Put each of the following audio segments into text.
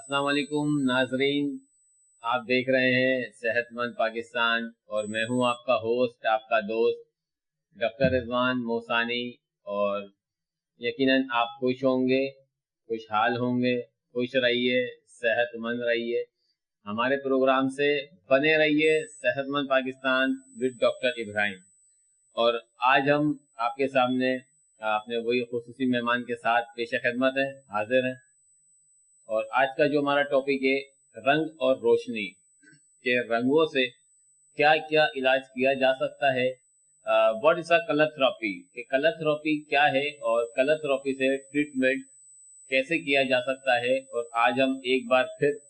अस्सलाम वालेकुम नाजरीन, आप देख रहे हैं सेहतमंद पाकिस्तान और मैं हूं आपका होस्ट, आपका दोस्त डॉक्टर रिजवान मोसानी। और यकीनन आप खुश होंगे, खुशहाल होंगे। खुश रहिए, सेहतमंद रहिए, हमारे प्रोग्राम से बने रहिए। सेहतमंद पाकिस्तान विद डॉक्टर इब्राहिम। और आज हम आपके सामने अपने वही खुसूसी मेहमान के साथ पेश खिदमत है, हाजिर हैं। और आज का जो हमारा टॉपिक है, रंग और रोशनी के रंगों से क्या क्या इलाज किया जा सकता है। What is a colour therapy, कि कलर थेरेपी क्या है और कलर थेरेपी से ट्रीटमेंट कैसे किया जा सकता है। और आज हम एक बार फिर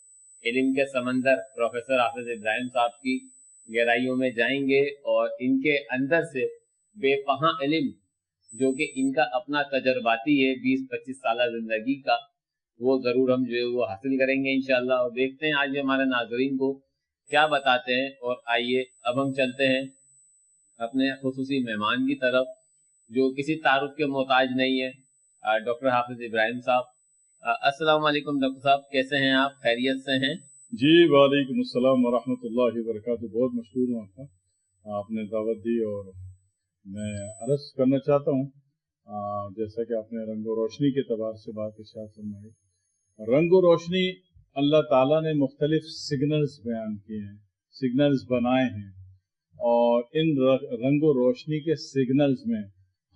इल्म के समंदर प्रोफेसर हाफिज इब्राहिम साहब की गहराइयों में जाएंगे और इनके अंदर से बेपनाह इल्म, जो कि इनका अपना तजर्बाती है 20-25 साल जिंदगी का, वो जरूर हम जो है वो हासिल करेंगे इंशाल्लाह। और देखते हैं आज हमारे नाजरीन को क्या बताते हैं। और आइए अब हम चलते हैं अपने खुसूसी मेहमान की तरफ, जो किसी तारुफ के मोहताज नहीं है, डॉक्टर हाफिज इब्राहिम साहब। अस्सलाम वालेकुम डॉक्टर साहब, कैसे हैं आप? खैरियत से हैं? जी वालेकुम अस्सलाम वरहमतुल्लाहि वबरकातुहू। बहुत मशहूर हूँ आपका, आपने दावत दी। और मैं अर्ज करना चाहता हूँ, जैसा कि आपने रंग और रोशनी के तबार से बात इरशाद फरमाई। रंग और रोशनी अल्लाह ताला ने मुख्तलिफ सिग्नल्स बयान किए हैं, सिग्नल्स बनाए हैं। और इन रंग और रोशनी के सिग्नल्स में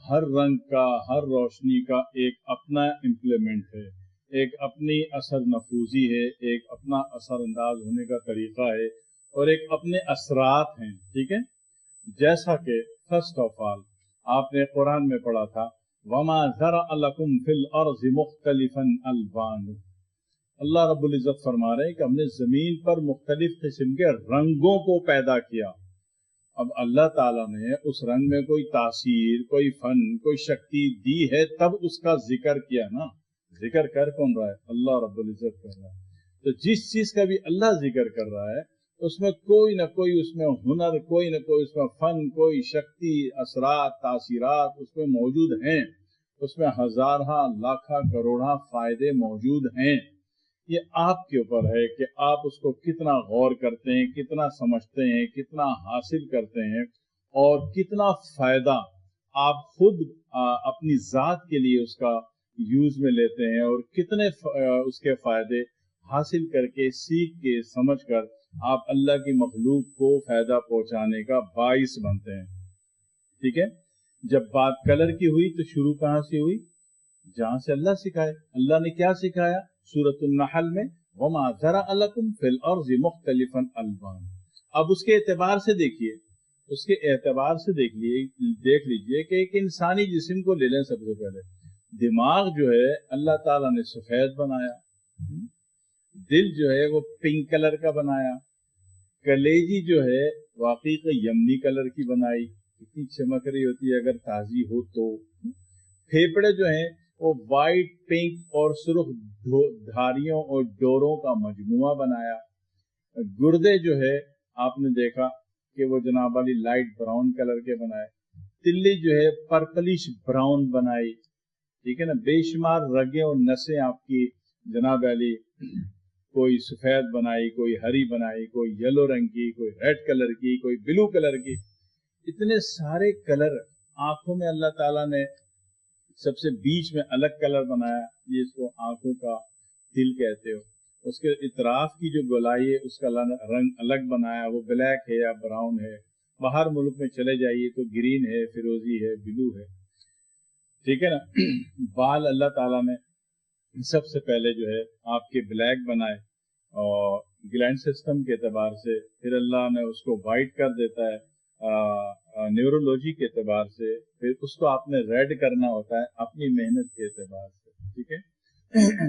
हर रंग का, हर रोशनी का एक अपना इम्प्लीमेंट है, एक अपनी असर नफूजी है, एक अपना असर अंदाज होने का तरीका है, और एक अपने असरात हैं। ठीक है, जैसा कि फर्स्ट ऑफ ऑल आपने कुरान में पढ़ा था, वमा ज़रअ लकुम फिल अर्ज़ि मुख्तलिफन अलवानु। अल्लाह रब्बुल इज़्ज़त फरमा रहे हैं कि हमने जमीन पर मुख्तलिफ किस्म के रंगों को पैदा किया। अब अल्लाह ताला ने उस रंग में कोई तासीर, कोई फन, कोई शक्ति दी है, तब उसका जिक्र किया ना। जिक्र कर कौन रहा है? अल्लाह रब्बुल इज़्ज़त कर रहा है। तो जिस चीज का भी अल्लाह जिक्र कर रहा है, उसमें कोई ना कोई उसमें हुनर, कोई ना कोई उसमें फन, कोई शक्ति, असरात, तासीरात उसमें मौजूद हैं। उसमें हजारा लाखा करोड़ा फायदे मौजूद हैं। ये आपके ऊपर है कि आप उसको कितना गौर करते हैं, कितना समझते हैं, कितना हासिल करते हैं, और कितना फायदा आप खुद अपनी जात के लिए उसका यूज में लेते हैं, और कितने उसके फायदे हासिल करके, सीख के, समझ कर आप अल्लाह की मखलूक को फायदा पहुंचाने का बाइस बनते हैं। ठीक है, जब बात कलर की हुई तो शुरू कहां से हुई? जहां से अल्लाह सिखाए। अल्लाह ने क्या सिखाया? सूरतुन नहल में, वमा ज़रअ लकुम फिल अर्ज़ि मुख्तलिफन अलवान। अब उसके एतबार से देखिए, उसके एतबार से देख लीजिए कि एक इंसानी जिस्म को ले लें। सबसे पहले दिमाग जो है अल्लाह ताला ने सफेद बनाया, दिल जो है वो पिंक कलर का बनाया, कलेजी जो है वाकई का यमनी कलर की बनाई, कितनी चमक रही होती है अगर ताजी हो तो। फेफड़े जो हैं वो वाइट, पिंक और सुर्ख धारियों और डोरों का मजमुआ बनाया। गुर्दे जो है आपने देखा कि वो जनाब वाली लाइट ब्राउन कलर के बनाए। तिल्ली जो है पर्पलिश ब्राउन बनाई। ठीक है ना, बेशुमार रगें और नसें आपकी जनाब वाली कोई सफेद बनाई, कोई हरी बनाई, कोई येलो रंग की, कोई रेड कलर की, कोई ब्लू कलर की। इतने सारे कलर आंखों में अल्लाह ताला ने सबसे बीच में अलग कलर बनाया, ये इसको आंखों का तिल कहते हो। उसके इतराफ की जो गोलाई है उसका रंग अलग बनाया, वो ब्लैक है या ब्राउन है। बाहर मुल्क में चले जाइए तो ग्रीन है, फिरोजी है, ब्लू है। ठीक है ना। बाल अल्लाह ताला ने सबसे पहले जो है आपके ब्लैक बनाए, और ग्लैंड सिस्टम के एतबार से फिर अल्लाह ने उसको वाइट कर देता है, न्यूरोलॉजी के एतबार से फिर उसको आपने रेड करना होता है अपनी मेहनत के एतबार से। ठीक है।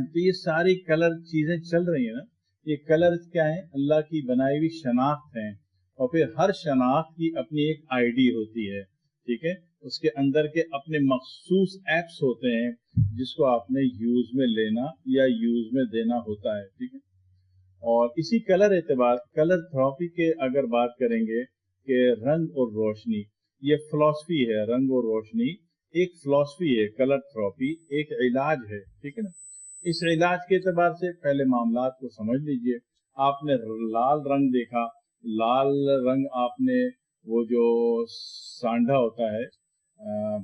तो ये सारी कलर चीजें चल रही है ना। ये कलर क्या है? अल्लाह की बनाई हुई शनाख्त है, और फिर हर शनाख्त की अपनी एक आईडी होती है। ठीक है, उसके अंदर के अपने मखसूस एप्स होते हैं जिसको आपने यूज में लेना या यूज में देना होता है। ठीक है, और इसी कलर एतबार, कलर थेरेपी के अगर बात करेंगे कि रंग और रोशनी, ये फिलॉसफी है। रंग और रोशनी एक फिलॉसफी है, कलर थेरेपी एक इलाज है। ठीक है ना, इस इलाज के एतबार से पहले मामलात को समझ लीजिए। आपने लाल रंग देखा, लाल रंग आपने वो जो सांडा होता है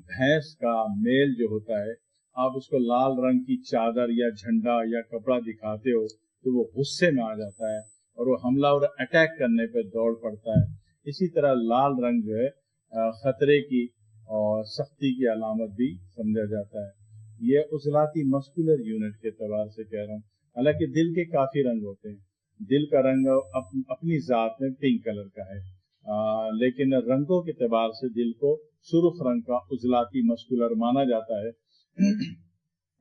भैंस का मेल जो होता है, आप उसको लाल रंग की चादर या झंडा या कपड़ा दिखाते हो तो वो गुस्से में आ जाता है और वो हमला और अटैक करने पर दौड़ पड़ता है। इसी तरह लाल रंग जो है खतरे की और सख्ती की अलामत भी समझा जाता है। ये उजलाती मस्कुलर यूनिट के एतबार से कह रहा हूँ। हालांकि दिल के काफी रंग होते हैं, दिल का रंग अपनी जात में पिंक कलर का है, लेकिन रंगों के एतबार से दिल को सुर्ख रंग का उजलाती मस्कुलर माना जाता है।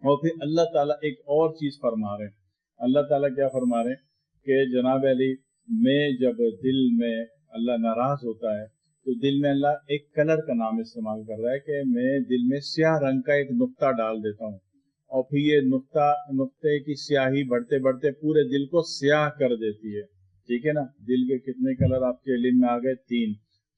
और फिर अल्लाह ताला एक और चीज फरमा रहे हैं। अल्लाह ताला क्या फरमा रहे हैं कि जनाब अली में जब दिल में अल्लाह नाराज होता है तो दिल में अल्लाह एक कलर का नाम इस्तेमाल कर रहा है कि मैं दिल में स्याह रंग का एक नुक्ता डाल देता हूँ और फिर ये नुक्ते की स्याही बढ़ते बढ़ते पूरे दिल को स्याह कर देती है। ठीक है ना। दिल के कितने कलर आपके इल्म में आ गए? 3।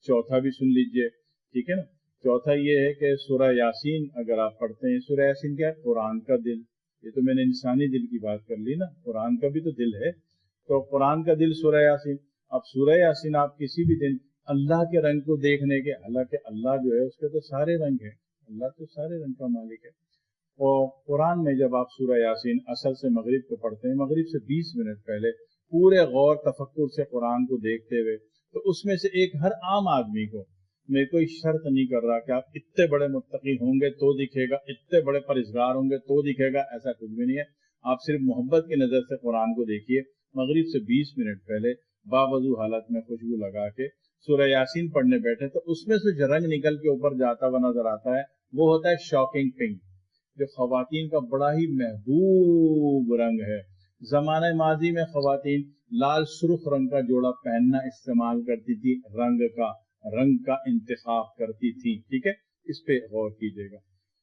चौथा भी सुन लीजिए, ठीक है ना। चौथा ये है कि सूरह यासीन अगर आप पढ़ते हैं, सूरह यासीन क्या है? कुरान का दिल। ये तो मैंने इंसानी दिल की बात कर ली ना, कुरान का भी तो दिल है। तो कुरान का दिल सूरह यासीन। अब सूरह यासीन आप किसी भी दिन अल्लाह के रंग को देखने के, हालांकि अल्लाह जो है उसके तो सारे रंग है, अल्लाह तो सारे रंग का मालिक है। और कुरान में जब आप सूरह यासीन असर से मगरिब को पढ़ते हैं, मगरिब से 20 मिनट पहले पूरे गौर तफक्कुर से कुरान को देखते हुए, तो उसमें से एक हर आम आदमी को, मैं कोई शर्त नहीं कर रहा कि आप इतने बड़े मुत्तकी होंगे तो दिखेगा, इतने बड़े परहेजगार होंगे तो दिखेगा, ऐसा कुछ भी नहीं है। आप सिर्फ मोहब्बत की नजर से कुरान को देखिए। मगरिब से 20 मिनट पहले बावजू हालत में खुशबू लगा के सूरह यासीन पढ़ने बैठे तो उसमें से जो रंग निकल के ऊपर जाता हुआ नजर आता है वो होता है शॉकिंग पिंक, जो खवातीन का बड़ा ही महबूब रंग है। जमाने माजी में खवातीन लाल सुर्ख रंग का जोड़ा पहनना इस्तेमाल करती थी, रंग का इंतखाब करती थी। ठीक है, इस पे गौर कीजिएगा।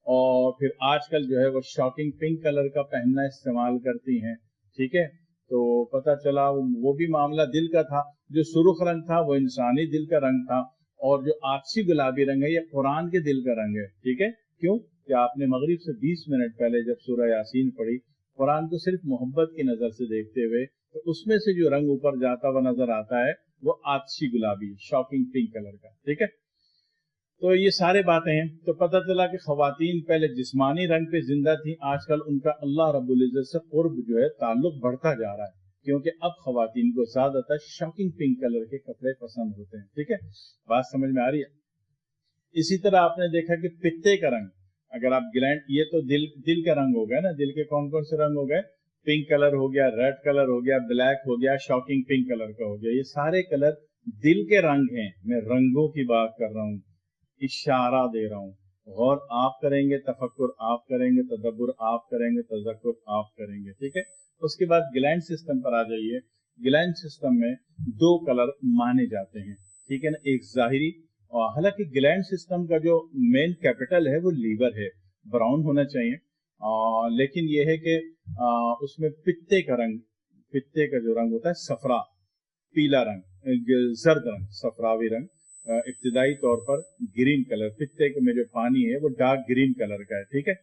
और फिर आजकल जो है वो शॉकिंग पिंक कलर का पहनना इस्तेमाल करती हैं। ठीक है, तो पता चला वो भी मामला दिल का था। जो सुर्ख रंग था वो इंसानी दिल का रंग था, और जो आछी गुलाबी रंग है ये कुरान के दिल का रंग है। ठीक है, क्यों कि आपने मगरिब से 20 मिनट पहले जब सूरह यासीन पढ़ी, कुरान को सिर्फ मोहब्बत की नजर से देखते हुए, तो उसमें से जो रंग ऊपर जाता हुआ नजर आता है वो आछी गुलाबी, शॉकिंग पिंक कलर का। ठीक है, तो ये सारे बातें हैं। तो पता चला कि खवातीन पहले जिस्मानी रंग पे जिंदा थी, आजकल उनका अल्लाह रब्बुल इज्जत से कुर्ब जो है ताल्लुक बढ़ता जा रहा है, क्योंकि अब खवातीन को ज्यादातर शॉकिंग पिंक कलर के कपड़े पसंद होते हैं। ठीक है, बात समझ में आ रही है। इसी तरह आपने देखा कि पित्ते का रंग, अगर आप ग्लैंड, ये तो दिल का रंग हो गया ना, दिल के कौन कौन से रंग हो गए? पिंक कलर हो गया, रेड कलर हो गया, ब्लैक हो गया, शॉकिंग पिंक कलर का हो गया। ये सारे कलर दिल के रंग हैं। मैं रंगों की बात कर रहा हूँ, इशारा दे रहा हूँ। गौर आप करेंगे, तफक्कुर आप करेंगे, तदब्बुर आप करेंगे, तज़क्कुर आप करेंगे। ठीक है, उसके बाद ग्लैंड सिस्टम पर आ जाइए। ग्लैंड सिस्टम में 2 कलर माने जाते हैं। ठीक है ना, एक जाहिरी, और हालांकि ग्लैंड सिस्टम का जो मेन कैपिटल है वो लीवर है, ब्राउन होना चाहिए। लेकिन यह है कि उसमें पित्ते का रंग, पित्ते का जो रंग होता है सफरा, पीला रंग, जर्द रंग, सफरावी रंग, इब्तिदाई तौर पर ग्रीन कलर, पित्ते में जो पानी है वो डार्क ग्रीन कलर का है। ठीक है,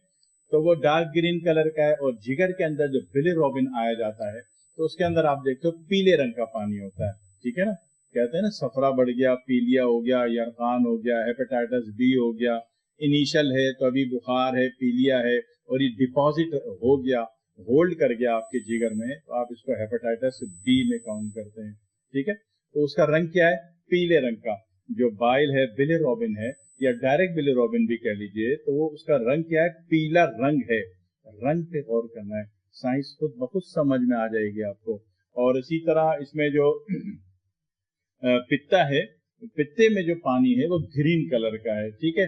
तो वो डार्क ग्रीन कलर का है। और जिगर के अंदर जो बिलिरुबिन आया जाता है तो उसके अंदर आप देखते हो पीले रंग का पानी होता है। ठीक है ना, कहते हैं ना सफरा बढ़ गया, पीलिया हो गया, यरकान हो गया, हेपेटाइटिस बी हो गया, इनिशियल है तो अभी बुखार है, पीलिया है, और ये डिपॉजिट हो गया, होल्ड कर गया आपके जिगर में, तो आप इसको हेपेटाइटिस बी में काउंट करते हैं। ठीक है, तो उसका रंग क्या है? पीले रंग का। जो बाइल है, बिलिरुबिन है, या डायरेक्ट बिलिरुबिन भी कह लीजिए, तो वो उसका रंग क्या है? पीला रंग है। रंग पे गौर करना है, साइंस खुद ब खुद समझ में आ जाएगी आपको। और इसी तरह इसमें जो पित्ता है, पित्ते में जो पानी है वो ग्रीन कलर का है। ठीक है,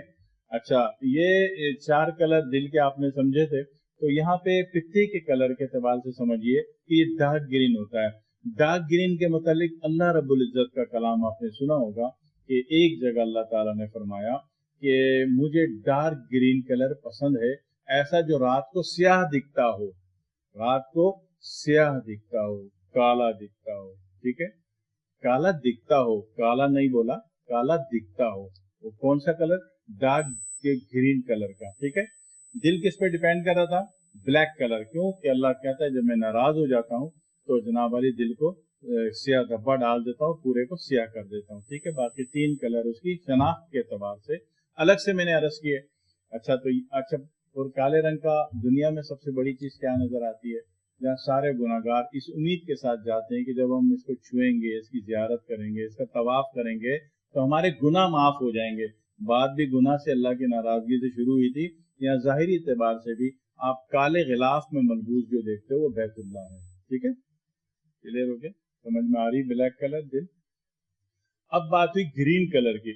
अच्छा, ये 4 कलर दिल के आपने समझे थे, तो यहाँ पे पित्ते के कलर के एतबार से समझिए कि ये डार्क ग्रीन होता है। डार्क ग्रीन के मुतालिक अल्लाह रब्बुल इज्जत का कलाम आपने सुना होगा कि एक जगह अल्लाह ताला ने फरमाया कि मुझे डार्क ग्रीन कलर पसंद है, ऐसा जो रात को स्याह दिखता हो, रात को स्याह दिखता हो, काला दिखता हो। ठीक है, काला दिखता हो, काला नहीं बोला, काला दिखता हो। वो कौन सा कलर? डार्क ग्रीन कलर का। ठीक है, दिल किस पे डिपेंड कर रहा था? Black colour. क्यों कि अल्लाह कहता है जब मैं नाराज हो जाता हूँ तो जनाब वाली दिल को सियाह धब्बा डाल देता हूँ, पूरे को सियाह कर देता हूँ। ठीक है, बाकी 3 कलर उसकी शनाख्त के एतबार से अलग से मैंने अर्ज किए। अच्छा, और काले रंग का दुनिया में सबसे बड़ी चीज क्या नजर आती है? जहाँ सारे गुनाहगार इस उम्मीद के साथ जाते हैं कि जब हम इसको छुएंगे, इसकी जियारत करेंगे, इसका तवाफ करेंगे तो हमारे गुनाह माफ हो जाएंगे। बात भी गुनाह से अल्लाह की नाराजगी से शुरू हुई थी। यहाँ जाहिरी एतबार से भी आप काले गिलाफ में मलबूस जो देखते हो वो बैतुल्लाह है। ठीक है, क्लियर हो गया? समझ में आ रही? ब्लैक कलर दिल। अब बात हुई ग्रीन कलर की।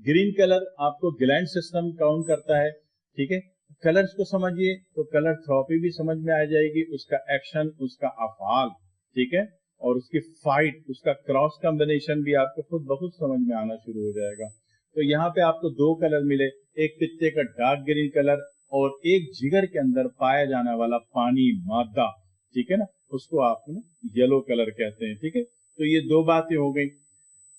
ग्रीन कलर आपको ग्लैंड सिस्टम काउंट करता है। ठीक है, कलर्स को समझिए तो कलर थेरेपी भी समझ में आ जाएगी, उसका एक्शन, उसका अफआल, ठीक है, और उसकी फाइट, उसका क्रॉस कॉम्बिनेशन भी आपको खुद ब खुद समझ में आना शुरू हो जाएगा। तो यहाँ पे आपको 2 कलर मिले, एक पित्ते का डार्क ग्रीन कलर और एक जिगर के अंदर पाया जाने वाला पानी मादा, ठीक है ना, उसको आप येलो कलर कहते हैं। ठीक है, तो ये 2 बातें हो गई।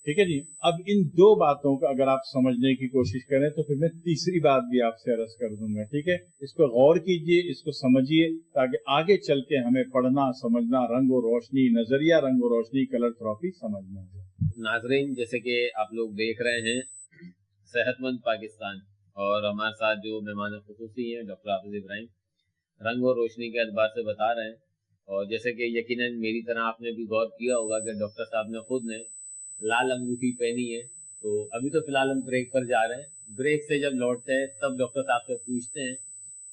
ठीक है जी, अब इन 2 बातों को अगर आप समझने की कोशिश करें तो फिर मैं तीसरी बात भी आपसे अर्ज कर दूंगा। ठीक है, इस पर गौर कीजिए, इसको समझिए, ताकि आगे चल के हमें पढ़ना समझना, रंग और रोशनी, नजरिया रंग और रोशनी, कलर थेरेपी समझ में आ जाए। नाजरीन, जैसे कि आप लोग देख रहे हैं सेहतमंद पाकिस्तान, और हमारे साथ जो मेहमान खुसूसी हैं डॉक्टर हाफिज इब्राहिम, रंग और रोशनी के एतबार से बता रहे हैं। और जैसे कि यकीनन मेरी तरह आपने भी गौर किया होगा कि डॉक्टर साहब ने खुद ने लाल अंगूठी पहनी है। तो अभी तो फिलहाल हम ब्रेक पर जा रहे हैं, ब्रेक से जब लौटते हैं तब डॉक्टर साहब से पूछते हैं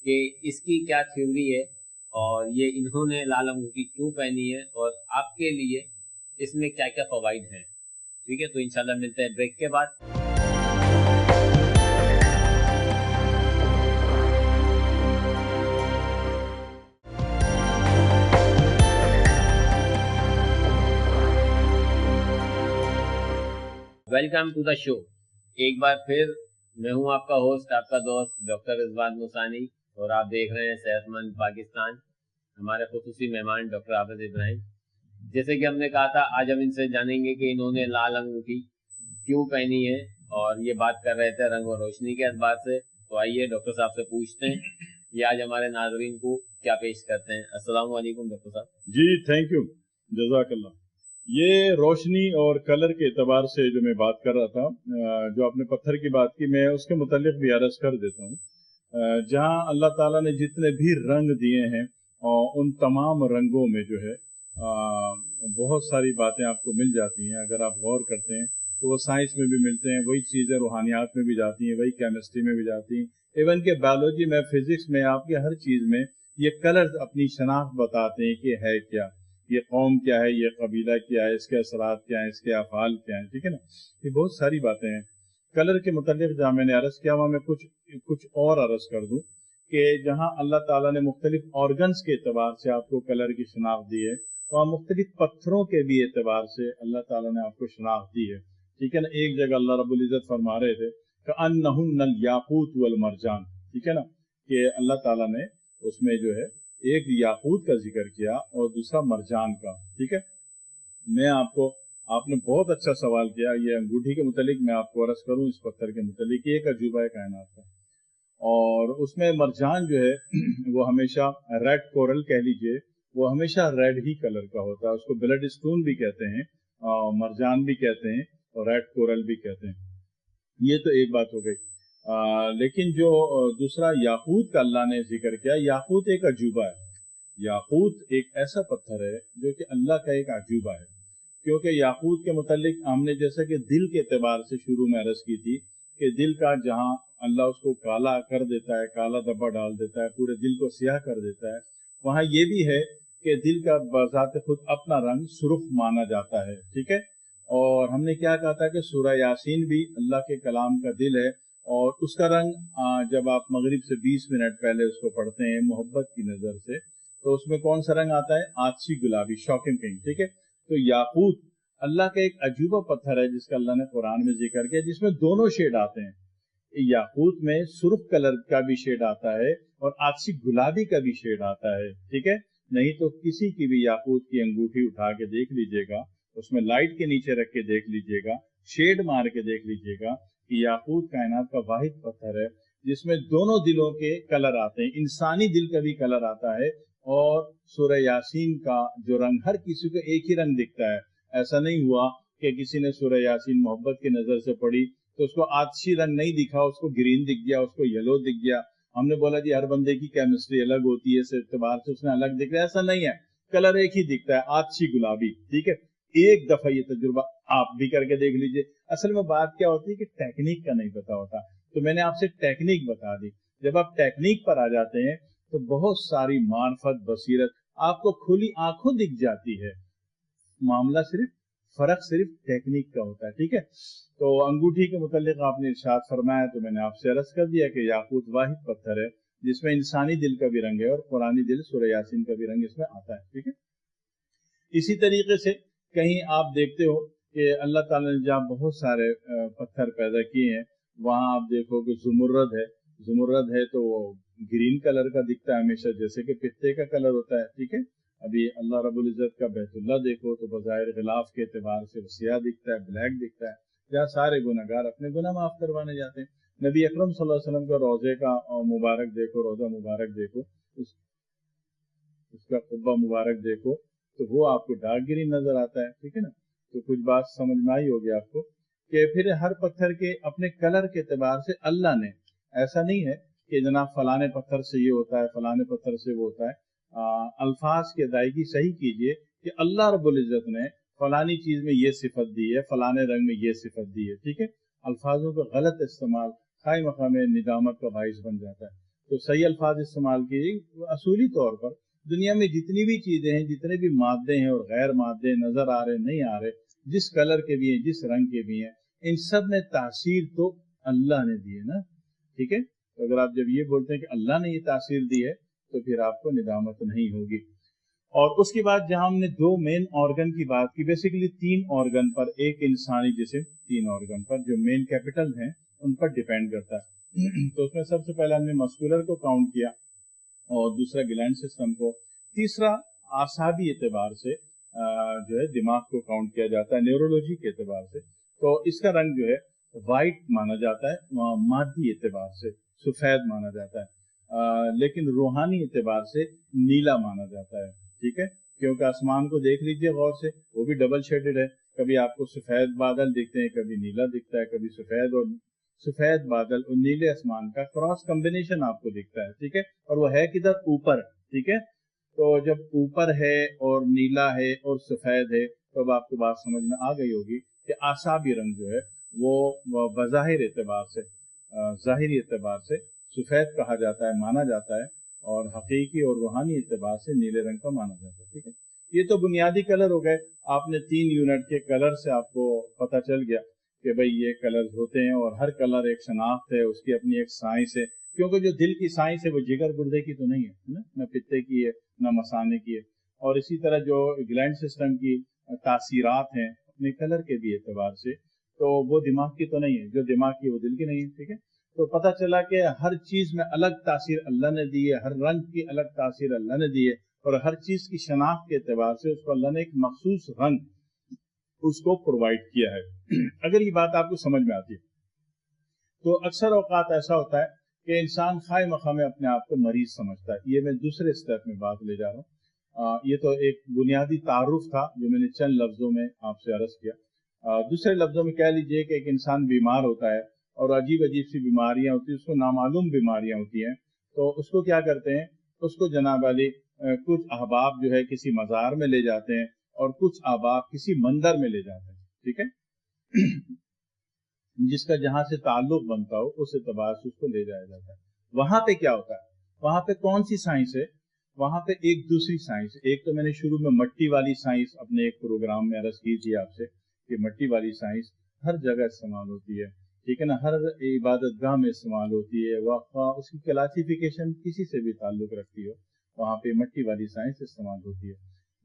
कि इसकी क्या थ्योरी है और ये इन्होंने लाल अंगूठी क्यों पहनी है और आपके लिए इसमें क्या क्या फवाइद हैं। ठीक है, तो इंशाल्लाह मिलते हैं ब्रेक के बाद। Welcome to the show. एक बार फिर मैं हूं आपका होस्ट, आपका दोस्त डॉक्टर रिजवान मुसानी, और आप देख रहे हैं सेहतमंद पाकिस्तान। हमारे खुसूसी मेहमान डॉक्टर हाफिज इब्राहिम। जैसे कि हमने कहा था, आज हम इनसे जानेंगे कि इन्होंने लाल अंगूठी क्यों पहनी है, और ये बात कर रहे थे रंग और रोशनी के एतबार से। तो आइए डॉक्टर साहब से पूछते हैं ये आज हमारे नाजरीन को क्या पेश करते हैं। अस्सलाम वालेकुम डॉक्टर साहब। जी, थैंक यू, जज़ाकल्लाह। ये रोशनी और कलर के एतबार से जो मैं बात कर रहा था, जो आपने पत्थर की बात की, मैं उसके मुतालिक भी अर्ज कर देता हूँ। जहाँ अल्लाह ताला ने जितने भी रंग दिए हैं उन तमाम रंगों में जो है बहुत सारी बातें आपको मिल जाती हैं। अगर आप गौर करते हैं तो वो साइंस में भी मिलते हैं, वही चीज़ें रूहानियात में भी जाती हैं, वही केमिस्ट्री में भी जाती हैं, इवन के बायोलॉजी में, फिजिक्स में, आपके हर चीज़ में ये कलर्स अपनी शनाख्त बताते हैं कि है क्या, ये कौम क्या है, ये कबीला क्या है, इसके असरात क्या है, इसके अफाल क्या है। ठीक है ना, ये बहुत सारी बातें हैं। कलर के मुतालिक जहाँ मैंने अर्ज किया वहाँ मैं कुछ और अर्ज कर दूँ कि जहाँ अल्लाह ताला ने मुख्तलिफ ऑर्गन्स के एतबार से आपको कलर की शनाख्त दी है, वहाँ मुख्तलिफ पत्थरों के भी एतबार से अल्लाह ताला ने आपको शनाख्त दी है। ठीक है ना, एक जगह अल्लाह रब्बुल इज़्ज़त फरमा रहे थे कि अन्नहुन्नल याकूत वल मरजान। ठीक है ना, कि अल्लाह ताला ने उसमें जो है एक याकूत का जिक्र किया और दूसरा मरजान का। ठीक है, मैं आपने बहुत अच्छा सवाल किया। ये अंगूठी के मुतालिक मैं आपको अर्ज करूं, इस पत्थर के मुतालिक, एक अजूबा है कायनात का, और उसमें मरजान जो है वो हमेशा रेड कोरल कह लीजिए, वो हमेशा रेड ही कलर का होता है। उसको ब्लड स्टोन भी कहते हैं, मरजान भी कहते हैं और रेड कोरल भी कहते हैं। ये तो एक बात हो गई। लेकिन जो दूसरा याकूत का अल्लाह ने जिक्र किया, याकूत एक अजूबा है। याकूत एक ऐसा पत्थर है जो कि अल्लाह का एक अजूबा है, क्योंकि याकूत के मुतालिक हमने जैसे कि दिल के एतबार से शुरू में अर्ज की थी कि दिल का जहाँ अल्लाह उसको काला कर देता है, काला धब्बा डाल देता है, पूरे दिल को सियाह कर देता है, वहाँ ये भी है कि दिल का बज़ात खुद अपना रंग सुर्ख माना जाता है। ठीक है, और हमने क्या कहा था कि सूरह यासीन भी अल्लाह के कलाम का दिल है, और उसका रंग जब आप मगरिब से 20 मिनट पहले उसको पढ़ते हैं मोहब्बत की नज़र से, तो उसमें कौन सा रंग आता है? आतशी गुलाबी, शॉकिंग पिंक। ठीक है, तो याकूत अल्लाह का एक अजूबा पत्थर है जिसका अल्लाह ने कुरान में जिक्र किया, जिसमें दोनों शेड आते हैं। याकूत में सुर्ख कलर का भी शेड आता है और आतशी गुलाबी का भी शेड आता है। ठीक है, नहीं तो किसी की भी याकूत की अंगूठी उठा के देख लीजिएगा, उसमें लाइट के नीचे रख के देख लीजिएगा, शेड मार के देख लीजिएगा कि याकूत कायनात का वाहिद पत्थर है जिसमें दोनों दिलों के कलर आते हैं, इंसानी दिल का भी कलर आता है और सूरह यासीन का जो रंग, हर किसी को एक ही रंग दिखता है। ऐसा नहीं हुआ कि किसी ने सूरह यासीन मोहब्बत की नजर से पढ़ी तो उसको आतशी रंग नहीं दिखा, उसको ग्रीन दिख गया, उसको येलो दिख गया। हमने बोला जी हर बंदे की केमिस्ट्री अलग होती है, इस एतबार से उसने अलग दिख रहा है। ऐसा नहीं है, कलर एक ही दिखता है, आतशी गुलाबी। ठीक है, एक दफा ये तजुर्बा आप भी करके देख लीजिए। असल में बात क्या होती है कि टेक्निक का नहीं पता होता, तो मैंने आपसे टेक्निक बता दी। जब आप टेक्निक पर आ जाते हैं तो बहुत सारी मार्फत, बसीरत आपको खुली आंखों दिख जाती है। मामला फर्क सिर्फ टेक्निक का होता है। ठीक है, तो अंगूठी के मुतालिक आपने इरशाद फरमाया तो मैंने आपसे अर्ज कर दिया कि याकूत वाहिद पत्थर है जिसमें इंसानी दिल का भी रंग है और कुरानी दिल सूरह यासीन का भी रंग इसमें आता है। ठीक है, इसी तरीके से कहीं आप देखते हो कि अल्लाह ताला ने जहाँ बहुत सारे पत्थर पैदा किए हैं, वहां आप देखो कि जुमुर्रद है। जुमुर्रद है तो वो ग्रीन कलर का दिखता है हमेशा, जैसे कि पित्ते का कलर होता है। ठीक है, अभी अल्लाह रब्बुल इज्जत का बैतुल्ला देखो तो बज़ाहिर गिलाफ के एतबार से सियाह दिखता है, ब्लैक दिखता है, जहाँ सारे गुनहगार अपने गुनाह माफ करवाने जाते हैं। नबी अकरम सल्लल्लाहु अलैहि वसल्लम का रोजे का मुबारक देखो, रोजा मुबारक देखो, उसका कुब्बा मुबारक देखो तो वो आपको डार्क ग्रीन नजर आता है। ठीक है ना, तो कुछ बात समझ में आई होगी आपको कि फिर हर पत्थर के अपने कलर के एतबार से अल्लाह ने, ऐसा नहीं है कि जनाब फलाने पत्थर से ये होता है, फलाने पत्थर से वो होता है। अल्फाज की अदायगी सही कीजिए कि अल्लाह रब्बुल इज्जत ने फलानी चीज में ये सिफत दी है, फलाने रंग में ये सिफत दी है। ठीक है, अल्फाजों का गलत इस्तेमाल खाई मकाम निदामत का बाइस बन जाता है। तो सही अल्फाज इस्तेमाल कीजिए। असूली तौर पर दुनिया में जितनी भी चीजें हैं, जितने भी मादे हैं और गैर मादे नजर आ रहे नहीं आ रहे, जिस कलर के भी हैं, जिस रंग के भी हैं, इन सब में तासीर तो अल्लाह ने दी है ना। ठीक है, तो अगर आप जब ये बोलते हैं कि अल्लाह ने ये तासीर दी है तो फिर आपको निदामत नहीं होगी। और उसके बाद जहां हमने दो मेन ऑर्गन की बात की, बेसिकली 3 ऑर्गन पर, एक इंसानी जिस्म 3 ऑर्गन पर जो मेन कैपिटल हैं उन पर डिपेंड करता है। तो उसमें सबसे पहले हमने मस्कुलर को काउंट किया और दूसरा ग्लैंड सिस्टम को, तीसरा आसाबी एतबार से जो है दिमाग को काउंट किया जाता है, न्यूरोलॉजी के एतबार से। तो इसका रंग जो है वाइट माना जाता है, मादी एतबार से सफेद माना जाता है, लेकिन रूहानी एतबार से नीला माना जाता है। ठीक है, क्योंकि आसमान को देख लीजिए गौर से, वो भी डबल शेडेड है, कभी आपको सफेद बादल दिखते हैं, कभी नीला दिखता है, कभी सफेद बादल और नीले आसमान का क्रॉस कॉम्बिनेशन आपको दिखता है। ठीक है, और वो है किधर, ऊपर। ठीक है, तो जब ऊपर है और नीला है और सफेद है तो अब आपको बात समझ में आ गई होगी कि आसाबी रंग जो है वो बज़ाहिर एतबार से, ज़ाहिरी एतबार से सफेद कहा जाता है, माना जाता है, और हकीकी और रूहानी एतबार से नीले रंग का माना जाता है। ठीक है, ये तो बुनियादी कलर हो गए। आपने 3 यूनिट के कलर से आपको पता चल गया कि भाई ये कलर होते हैं और हर कलर एक शनाख्त है, उसकी अपनी एक साइंस है। क्योंकि जो दिल की साइंस है वो जिगर गुर्दे की तो नहीं है ना, न पित्ते की है न मसाने की है। और इसी तरह जो ग्लैंड सिस्टम की तासीरात हैं अपने कलर के भी एतबार से, तो वो दिमाग की तो नहीं है, जो दिमाग की वो दिल की नहीं है। ठीक है, तो पता चला कि हर चीज में अलग तासीर अल्लाह ने दी है, हर रंग की अलग तासीर अल्लाह ने दी है, और हर चीज की शनाख्त के एतबार से उसको अल्लाह ने एक मखसूस रंग उसको प्रोवाइड किया है। अगर ये बात आपको समझ में आती है तो अक्सर औकात ऐसा होता है कि इंसान खाए मखा में अपने आप को मरीज समझता है। ये मैं दूसरे स्टेप में बात ले जा रहा हूँ। ये तो एक बुनियादी तारुफ था जो मैंने चंद लफ्जों में आपसे अर्ज किया। दूसरे लफ्जों में कह लीजिए कि एक इंसान बीमार होता है और अजीब अजीब सी बीमारियां होती है, उसको नामालूम बीमारियां होती हैं, तो उसको क्या करते हैं, उसको जनाब अली कुछ अहबाब जो है किसी मज़ार में ले जाते हैं और कुछ अहबाब किसी मंदिर में ले जाते हैं। ठीक है, जिसका जहां से ताल्लुक बनता हो उस एतबार से उसको ले जाया जाता है। वहां पे क्या होता है, वहां पे कौन सी साइंस है, वहां पे एक दूसरी साइंस। एक तो मैंने शुरू में मट्टी वाली साइंस अपने एक प्रोग्राम में अर्ज की थी आपसे कि मट्टी वाली साइंस हर जगह इस्तेमाल होती है। ठीक है ना, हर इबादतगाह में इस्तेमाल होती है, वह उसकी क्लासिफिकेशन किसी से भी ताल्लुक रखती हो, वहां पे मट्टी वाली साइंस इस्तेमाल होती है।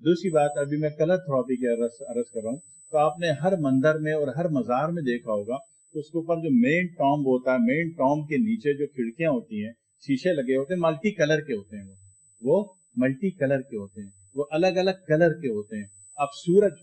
दूसरी बात, अभी मैं कलर थेरेपी की अर्ज कर रहा हूँ, तो आपने हर मंदिर में और हर मजार में देखा होगा तो उसके ऊपर जो मेन टॉम्ब होता है, मेन टॉम्ब के नीचे जो खिड़कियां होती हैं, शीशे लगे होते हैं, मल्टी कलर के होते हैं, वो मल्टी कलर के होते हैं, वो अलग अलग कलर के होते हैं। अब सूरज,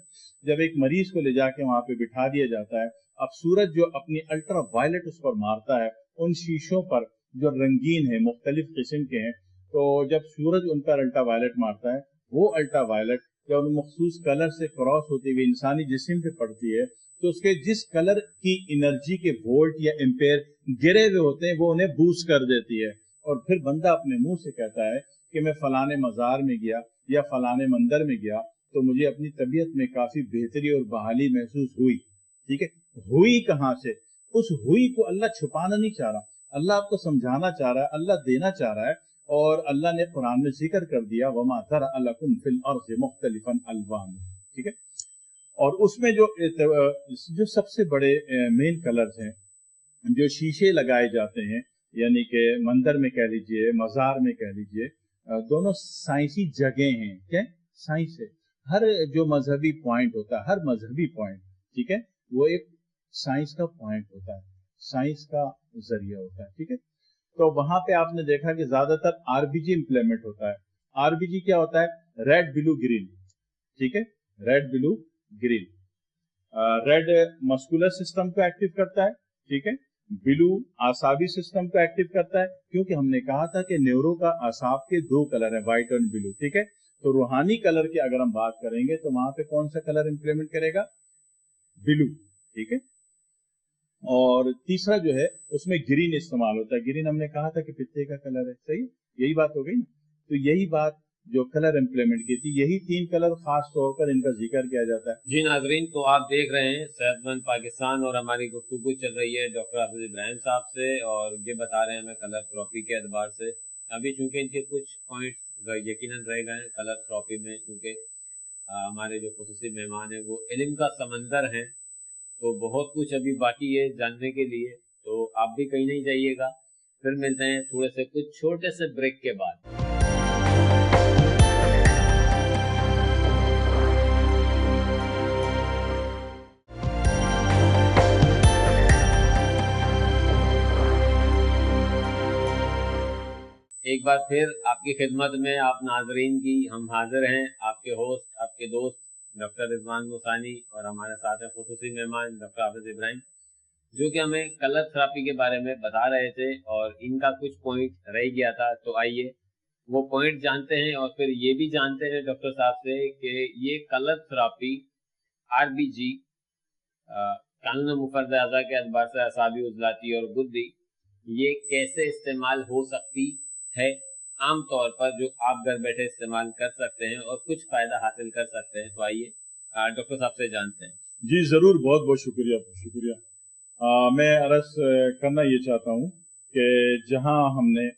जब एक मरीज को ले जाके वहां पे बिठा दिया जाता है, अब सूरज जो अपनी अल्ट्रा वायलेट उस पर मारता है, उन शीशों पर जो रंगीन है, मुख्तलिफ किस्म के हैं, तो जब सूरज उन पर अल्ट्रा वायलेट मारता है, वो अल्ट्रा वायलेट जब उन मखसूस कलर से क्रॉस होती हुई इंसानी जिस्म पे पड़ती है, तो उसके जिस कलर की एनर्जी के वोल्ट या एम्पेयर गिरे हुए होते हैं वो उन्हें बूस्ट कर देती है। और फिर बंदा अपने मुंह से कहता है कि मैं फलाने मज़ार में गया या फलाने मंदिर में गया तो मुझे अपनी तबीयत में काफी बेहतरी और बहाली महसूस हुई। ठीक है, हुई कहाँ से? उस हुई को अल्लाह छुपाना नहीं चाह रहा, अल्लाह आपको समझाना चाह रहा है, अल्लाह देना चाह रहा है। और अल्लाह ने कुरान में जिक्र कर दिया वमा ज़रअ लकुम फिल अर्ज़ि मुख्तलिफन अलवान। ठीक है, और उसमें जो सबसे बड़े मेन कलर्स हैं जो शीशे लगाए जाते हैं, यानी कि मंदिर में कह लीजिए, मज़ार में कह लीजिए, दोनों साइंसी जगह हैं। क्या साइंस है? हर जो मजहबी पॉइंट होता है, हर मजहबी पॉइंट, ठीक है, वो एक साइंस का पॉइंट होता है, साइंस का जरिया होता है। ठीक है, तो वहां पे आपने देखा कि ज्यादातर आरबीजी इंप्लीमेंट होता है। आरबीजी क्या होता है? Red blue green. ठीक है, red blue green. Red muscular system को एक्टिव करता है, ठीक है, ब्लू आसाबी सिस्टम को एक्टिव करता है, क्योंकि हमने कहा था कि न्यूरो का आसाब के दो कलर है, व्हाइट और ब्लू। ठीक है, तो रूहानी कलर की अगर हम बात करेंगे तो वहां पे कौन सा कलर इंप्लीमेंट करेगा? ब्लू। ठीक है, और तीसरा जो है उसमें ग्रीन इस्तेमाल होता है। ग्रीन हमने कहा था कि पित्ते का कलर है, सही, यही बात हो गई ना। तो यही बात जो कलर इंप्लीमेंट की थी, यही तीन कलर खास तौर पर इनका जिक्र किया जाता है। जी नाजरीन, तो आप देख रहे हैं सेहतमंद पाकिस्तान और हमारी गुफ्तगू चल रही है डॉक्टर हाफिज इब्राहिम साहब से, और ये बता रहे हैं हमें कलर थेरेपी के एतबार से। अभी चूंकि इनके कुछ पॉइंट्स यकीनन रह गए हैं कलर थेरेपी में, चूंकि हमारे जो खुसूसी मेहमान हैं वो इल्म का समंदर हैं, तो बहुत कुछ अभी बाकी है जानने के लिए। तो आप भी कहीं नहीं जाइएगा, फिर मिलते हैं थोड़े से कुछ छोटे से ब्रेक के बाद। एक बार फिर आपकी खिदमत में आप नाजरीन की हम हाजिर हैं, आपके होस्ट, आपके दोस्त डॉक्टर रिजवान मूसानी, और हमारे साथ हैं खुसूसी मेहमान डॉक्टर हाफिज इब्राहिम, जो कि हमें कलर थेरेपी के बारे में बता रहे थे और इनका कुछ पॉइंट रह गया था। तो आइए वो पॉइंट जानते हैं और फिर ये भी जानते हैं डॉक्टर साहब से कि ये कलर थेरेपी आरबीजी कानून मुफर्द अज़ा के अतबार से असाबी उजलाती और बुद्धि ये कैसे इस्तेमाल हो सकती है आम तौर पर, जो आप घर बैठे इस्तेमाल कर सकते हैं और कुछ फायदा हासिल कर सकते हैं। तो आइए डॉक्टर साहब से जानते हैं। जी जरूर, बहुत बहुत शुक्रिया, शुक्रिया। मैं अर्ज करना ये चाहता हूँ कि जहाँ हमने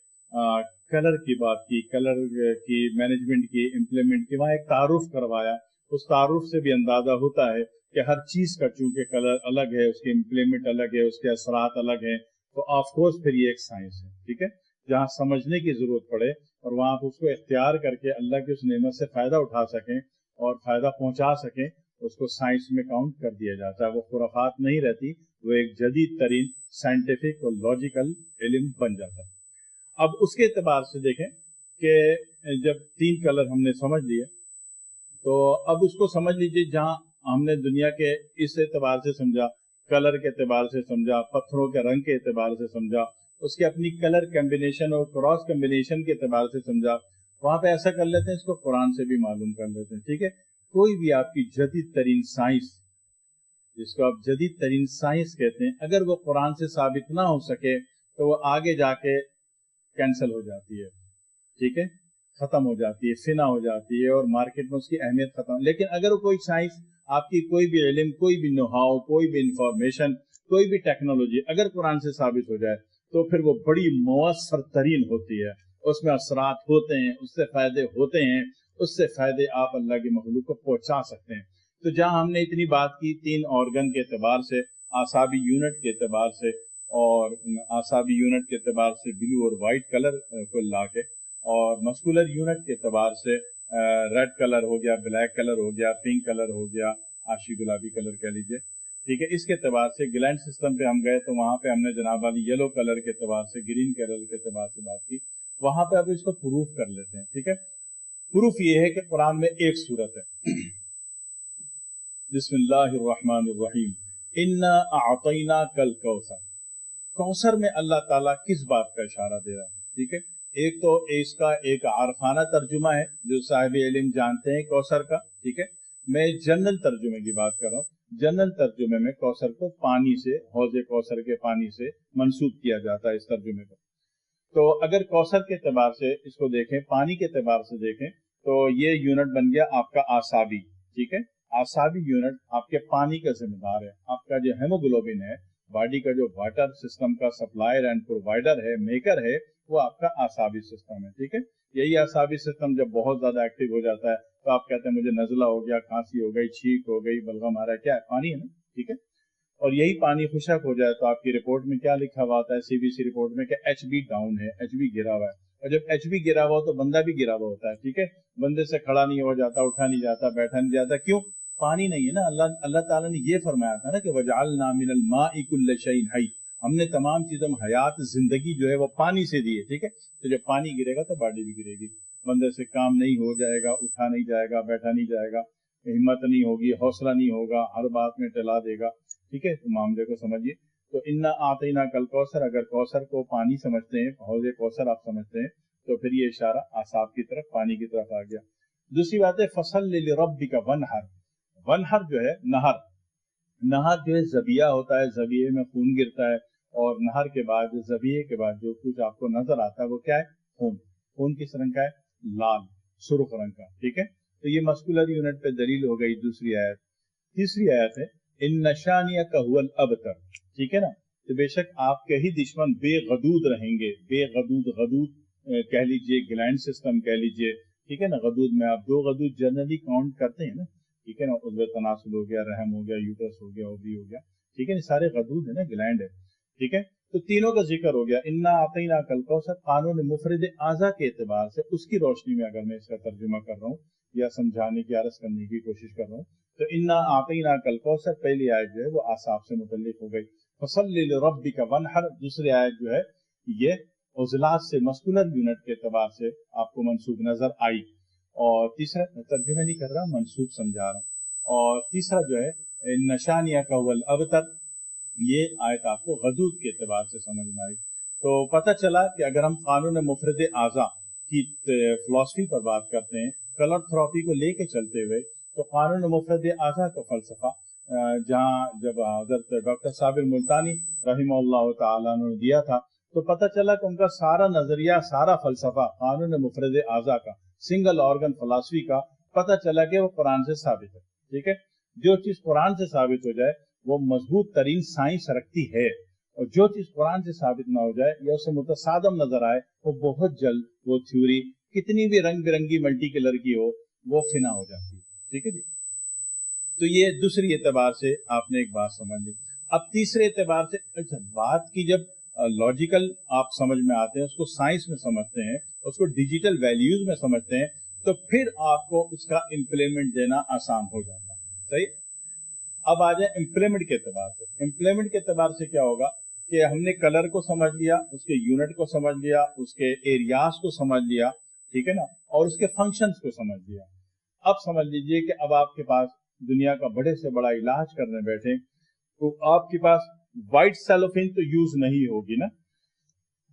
कलर की बात की, कलर की मैनेजमेंट की, इम्प्लीमेंट की, वहाँ एक तारुफ करवाया। उस तारुफ से भी अंदाजा होता है कि हर चीज का चूंकि कलर अलग है, उसके इम्प्लीमेंट अलग है, उसके असरात अलग हैं, तो ऑफकोर्स फिर ये एक साइंस है। ठीक है, जहाँ समझने की जरूरत पड़े और वहाँ आप उसको इख्तियार करके अल्लाह की उस नेमत से फायदा उठा सकें और फायदा पहुंचा सकें, उसको साइंस में काउंट कर दिया जाता है। वो खुराफात नहीं रहती, वो एक जदीद तरीन साइंटिफिक और लॉजिकल इल्म बन जाता है। अब उसके एतबार से देखें कि जब तीन कलर हमने समझ लिए, तो अब उसको समझ लीजिए जहाँ हमने दुनिया के इस एतबार से समझा, कलर के एतबार से समझा, पत्थरों के रंग के एतबार से समझा, उसके अपनी कलर कम्बिनेशन और क्रॉस कम्बिनेशन के एतबार से समझा, वहां पे ऐसा कर लेते हैं, इसको कुरान से भी मालूम कर लेते हैं। ठीक है, कोई भी आपकी जदीद तरीन साइंस, जिसको आप जदीद तरीन साइंस कहते हैं, अगर वो कुरान से साबित ना हो सके तो वो आगे जाके कैंसिल हो जाती है। ठीक है, खत्म हो जाती है, फिना हो जाती है और मार्केट में उसकी अहमियत खत्म। लेकिन अगर कोई साइंस, आपकी कोई भी इल्म, कोई भी नोहाव, कोई भी इंफॉर्मेशन, कोई भी टेक्नोलॉजी अगर कुरान से साबित हो जाए तो फिर वो बड़ी मुअस्सर तरीन होती है, उसमें असरात होते हैं, उससे फायदे होते हैं, उससे फायदे आप अल्लाह की मखलूक को पहुंचा सकते हैं। तो जहां हमने इतनी बात की तीन ऑर्गन के एतबार से, आसाबी यूनिट के एतबार से, और आसाबी यूनिट के एतबार से ब्लू और वाइट कलर को ला के, और मस्कुलर यूनिट के एतबार से रेड कलर हो गया, ब्लैक कलर हो गया, पिंक कलर हो गया, आशी गुलाबी कलर कह लीजिए। ठीक है, इसके एतबार से ग्लैंड सिस्टम पे हम गए तो वहां पे हमने जनाब वाली येलो कलर के एतबार से, ग्रीन कलर के एतबार से बात की। वहां पे अब इसको प्रूफ कर लेते हैं। ठीक है, प्रूफ ये है कि कुरान में एक सूरत है, बिस्मिल्लाहिर्रहमानिर्रहीम, इन्ना अअतैना कल कौसर। कौसर में अल्लाह ताला किस बात का इशारा दे रहा है, ठीक है। एक तो इसका एक आरफाना तर्जुमा है जो साहिब इल्म जानते हैं कौसर का, ठीक है। मैं जनरल तर्जुमे की बात कर रहा हूँ। जनरल तर्जुमे में कौसर को पानी से, हौज़े कौसर के पानी से मंसूब किया जाता है इस तर्जुमे को। तो अगर कौसर के एतबार से इसको देखें, पानी के एतबार से देखें, तो ये यूनिट बन गया आपका आसाबी, ठीक है। आसाबी यूनिट आपके पानी का जिम्मेदार है। आपका जो हेमोग्लोबिन है, बॉडी का जो वाटर सिस्टम का सप्लायर एंड प्रोवाइडर है, मेकर है, वो आपका आसाबी सिस्टम है, ठीक है। यही आसाबी सिस्टम जब बहुत ज्यादा एक्टिव हो जाता है तो आप कहते हैं मुझे नजला हो गया, खांसी हो गई, छींक हो गई, बलगम आ रहा है, क्या है? पानी है ना, ठीक है। और यही पानी खुशक हो जाए तो आपकी रिपोर्ट में क्या लिखा हुआ आता है, सीबीसी रिपोर्ट में, कि HB डाउन है, HB गिरा हुआ है। और जब HB गिरा हुआ हो तो बंदा भी गिरा हुआ होता है, ठीक है। बंदे से खड़ा नहीं हो जाता, उठा नहीं जाता, बैठा नहीं जाता, क्यों? पानी नहीं है ना। अल्लाह ताला ने ये फरमाया था ना कि वजअलना मिनल माइ कुल्ल शैइन हय्य, हमने तमाम चीजों में हयात, जिंदगी जो है वो पानी से दी है, ठीक है। तो जब पानी गिरेगा तो बॉडी भी गिरेगी, बंदे से काम नहीं हो जाएगा, उठा नहीं जाएगा, बैठा नहीं जाएगा, हिम्मत नहीं होगी, हौसला नहीं होगा, हर बात में टला देगा, ठीक है। तो मामले को समझिए। तो इन्ना आतीना कल कौसर, अगर कौसर को पानी समझते हैं, हौज़े कौसर आप समझते हैं, तो फिर ये इशारा आसाब की तरफ, पानी की तरफ आ गया। दूसरी बात है फसल लिरब्बिका वनहर। वनहर जो है नहर, नहर जो है जबिया होता है, जबिये में खून गिरता है, और नहर के बाद, जबिये के बाद जो कुछ आपको नजर आता है वो क्या है? खून। खून किस रंग का है? लाल, सुर्ख रंग का, ठीक है। तो ये मस्कुलर यूनिट पे दलील हो गई दूसरी आयत। तीसरी आयत है इन नशानिया का हुवल अबतर, ठीक है ना। तो बेशक आपके ही दुश्मन बेगदूद रहेंगे, बेगदूद, गदूद कह लीजिए, ग्लैंड सिस्टम कह लीजिए, ठीक है ना। गदूद में आप 2 गदूद जनरली काउंट करते हैं ना, ठीक है ना। उज़्वे तनासुल हो गया, रहम हो गया, यूट्रस हो गया, ओवरी हो गया, ठीक है। ये सारे गदूद है ना, ग्लैंड है, ठीक है। तो तीनों का जिक्र हो गया। इन्ना आतीना कल कौसर कानून मुफरद आज़ा के एतबार से, उसकी रोशनी में अगर मैं इसका तर्जुमा कर रहा हूँ या समझाने की, अर्ज करने की कोशिश कर रहा हूँ, तो इन्ना आतीना कल कौसर पहली आयत जो है वो आसाब से मुतल्लिक हो गई। फसल्लि लिरब्बिका वनहर दूसरी आयत जो है ये उज़लात से, मस्कुलर यूनिट के एतबार से आपको मंसूब नजर आई। और तीसरा, तर्जुमा नहीं कर रहा, मंसूब समझा रहा हूँ। और तीसरा जो है नशानिया का हुवल अबतर, ये आयत आपको गदूद के एतबार से समझ में आई। तो पता चला कि अगर हम कानून मुफरद आज़ा की फिलॉसफी पर बात करते हैं, कलर थेरेपी को लेके चलते हुए, तो कानून मुफरद आज़ा का फलसफा जहाँ जब हज़रत डॉक्टर साबिर मुल्तानी रहिमहुल्लाह ताला ने दिया था, तो पता चला कि उनका सारा नजरिया, सारा फलसफा कानून मुफरद आज़ा का, सिंगल ऑर्गन फिलॉसफी का, पता चला कि वो कुरान से साबित है, ठीक है। जो चीज कुरान से साबित हो जाए वो मजबूत तरीन साइंस रखती है, और जो चीज कुरान से साबित ना हो जाए या उसे मुतसादम नजर आए, वो बहुत जल्द वो थ्योरी कितनी भी रंग बिरंगी मल्टी कलर की हो, वो फिना हो जाती है, ठीक है जी। तो ये दूसरी एतबार से आपने एक बात समझ ली। अब तीसरे एतबार से, अच्छा, बात की जब लॉजिकल आप समझ में आते हैं, उसको साइंस में समझते हैं, उसको डिजिटल वैल्यूज में समझते हैं, तो फिर आपको उसका इम्प्लीमेंट देना आसान हो जाता है, सही। अब आ जाए इम्प्लीमेंट के एतबार से। इम्प्लीमेंट के एतबार से क्या होगा कि हमने कलर को समझ लिया, उसके यूनिट को समझ लिया, उसके एरियाज को समझ लिया, ठीक है ना, और उसके फंक्शंस को समझ लिया। अब समझ लीजिए कि अब आपके पास दुनिया का बड़े से बड़ा इलाज करने बैठे, तो आपके पास व्हाइट सेलोफिन तो यूज नहीं होगी ना,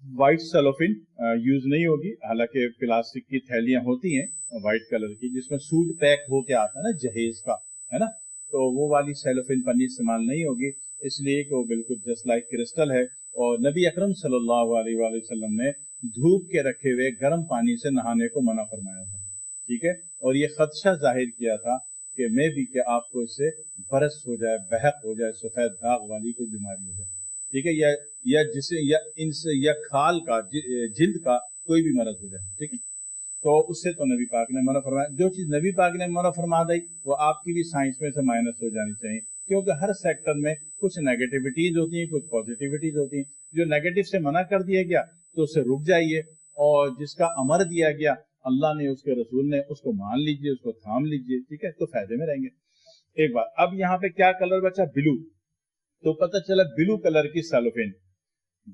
व्हाइट सेलोफिन यूज नहीं होगी। हालांकि प्लास्टिक की थैलियां होती हैं व्हाइट कलर की, जिसमें सूट पैक होके आता है ना जहेज का, है ना, तो वो वाली सेलोफिन पन्नी इस्तेमाल नहीं होगी, इसलिए कि वो बिल्कुल जस्ट लाइक क्रिस्टल है। और नबी अकरम सल्लल्लाहु अलैहि वसल्लम ने धूप के रखे हुए गर्म पानी से नहाने को मना फरमाया था, ठीक है। और ये खदशा जाहिर किया था कि मैं भी कि आपको इससे बरस हो जाए, बहक हो जाए, सफेद दाग वाली कोई बीमारी हो जाए, ठीक है, या जिसे या इनसे या खाल का, जिल्द का कोई भी मरज हो जाए, ठीक है। तो उससे तो नबी पाक ने मना फरमाया। जो चीज नबी पाक ने मना फरमा दी वो आपकी भी साइंस में से माइनस हो जानी चाहिए, क्योंकि हर सेक्टर में कुछ नेगेटिविटीज होती हैं, कुछ पॉजिटिविटीज होती हैं। जो नेगेटिव से मना कर दिया गया तो उससे रुक जाइए, और जिसका अमर दिया गया अल्लाह ने, उसके रसूल ने, उसको मान लीजिए, उसको थाम लीजिए, ठीक है, तो फायदे में रहेंगे। एक बार अब यहाँ पे क्या कलर बचा? ब्लू। तो पता चला ब्लू कलर की सेलोफिन,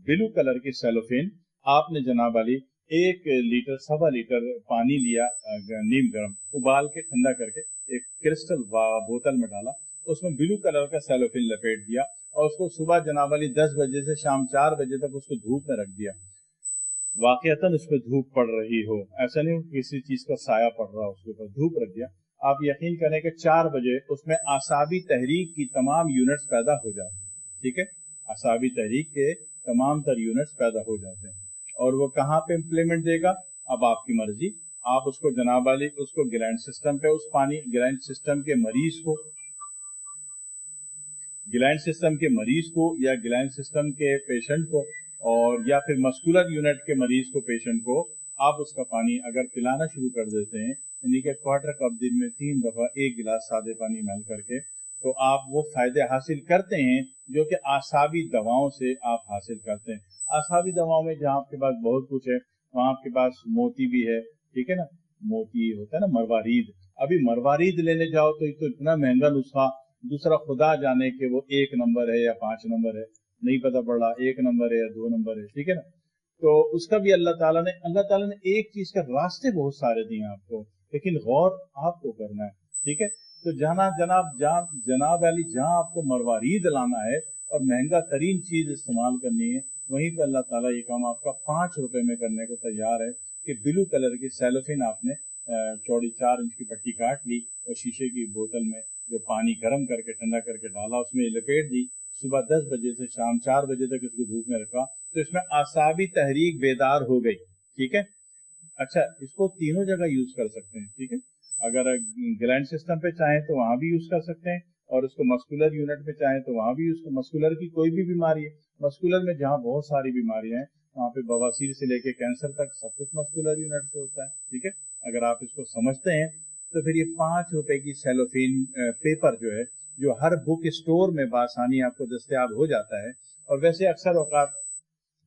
ब्लू कलर की सेलोफिन आपने जनाब अली 1 लीटर 1.25 लीटर पानी लिया, नीम गर्म, उबाल के ठंडा करके एक क्रिस्टल बोतल में डाला, उसमें ब्लू कलर का सेलोफिन लपेट दिया और उसको सुबह जनाब वाली 10 बजे से शाम 4 बजे तक उसको धूप में रख दिया, वाकईतन उस पर धूप पड़ रही हो, ऐसा नहीं हो किसी चीज का साया पड़ रहा, उसके ऊपर धूप रख दिया, आप यकीन करें कि 4 बजे उसमें आसाबी तहरीक की तमाम यूनिट्स पैदा हो जाते हैं। ठीक है, आसाबी तहरीक के तमाम तर यूनिट्स पैदा हो जाते हैं। और वो कहाँ पे इम्प्लीमेंट देगा, अब आपकी मर्जी, आप उसको जनाब वाली उसको ग्लैंड सिस्टम पे, उस पानी ग्लैंड सिस्टम के मरीज को, ग्लैंड सिस्टम के मरीज को या ग्लैंड सिस्टम के पेशेंट को, और या फिर मस्कुलर यूनिट के मरीज को, पेशेंट को आप उसका पानी अगर पिलाना शुरू कर देते हैं, यानी कि क्वार्टर कप दिन में 3 दफा 1 गिलास सादे पानी मिल करके, तो आप वो फायदे हासिल करते हैं जो कि आसाबी दवाओं से आप हासिल करते हैं। आसाबी दवाओं में जहाँ आपके पास बहुत कुछ है, वहाँ आपके पास मोती भी है, ठीक है ना, मोती होता है ना, मरवारीद। अभी मरवारीद लेने जाओ तो इतना महंगा नुस्खा, दूसरा खुदा जाने के वो 1 नंबर है या 5 नंबर है, नहीं पता पड़ रहा 1 नंबर है या 2 नंबर है, ठीक है ना। तो उसका भी अल्लाह ताला ने एक चीज का रास्ते बहुत सारे दिए आपको, लेकिन गौर आपको करना है, ठीक है। तो जनाब वाली जहाँ आपको मरवारीद लाना है और महंगा तरीन चीज इस्तेमाल करनी है, वहीं पे अल्लाह ताला ये काम आपका 5 रुपए में करने को तैयार है कि ब्लू कलर की सेलोफिन आपने चौड़ी 4 इंच की पट्टी काट ली और शीशे की बोतल में जो पानी गर्म करके ठंडा करके डाला, उसमें लपेट दी, सुबह 10 बजे से शाम 4 बजे तक इसको धूप में रखा, तो इसमें आसाबी तहरीक बेदार हो गई, ठीक है। अच्छा, इसको तीनों जगह यूज कर सकते हैं, ठीक है। अगर ग्लैंड सिस्टम पे चाहें तो वहां भी यूज कर सकते हैं, और उसको मस्कुलर यूनिट पे चाहें तो वहां भी यूज कर, मस्कुलर की कोई भी बीमारी है, मस्कुलर में जहाँ बहुत सारी बीमारियां हैं, वहाँ पे बवासीर से लेके कैंसर तक सब कुछ मस्कुलर यूनिट से होता है, ठीक है। अगर आप इसको समझते हैं तो फिर ये 5 रुपए की सेलोफिन पेपर जो है, जो हर बुक स्टोर में बासानी आपको दस्तयाब हो जाता है। और वैसे अक्सर औकात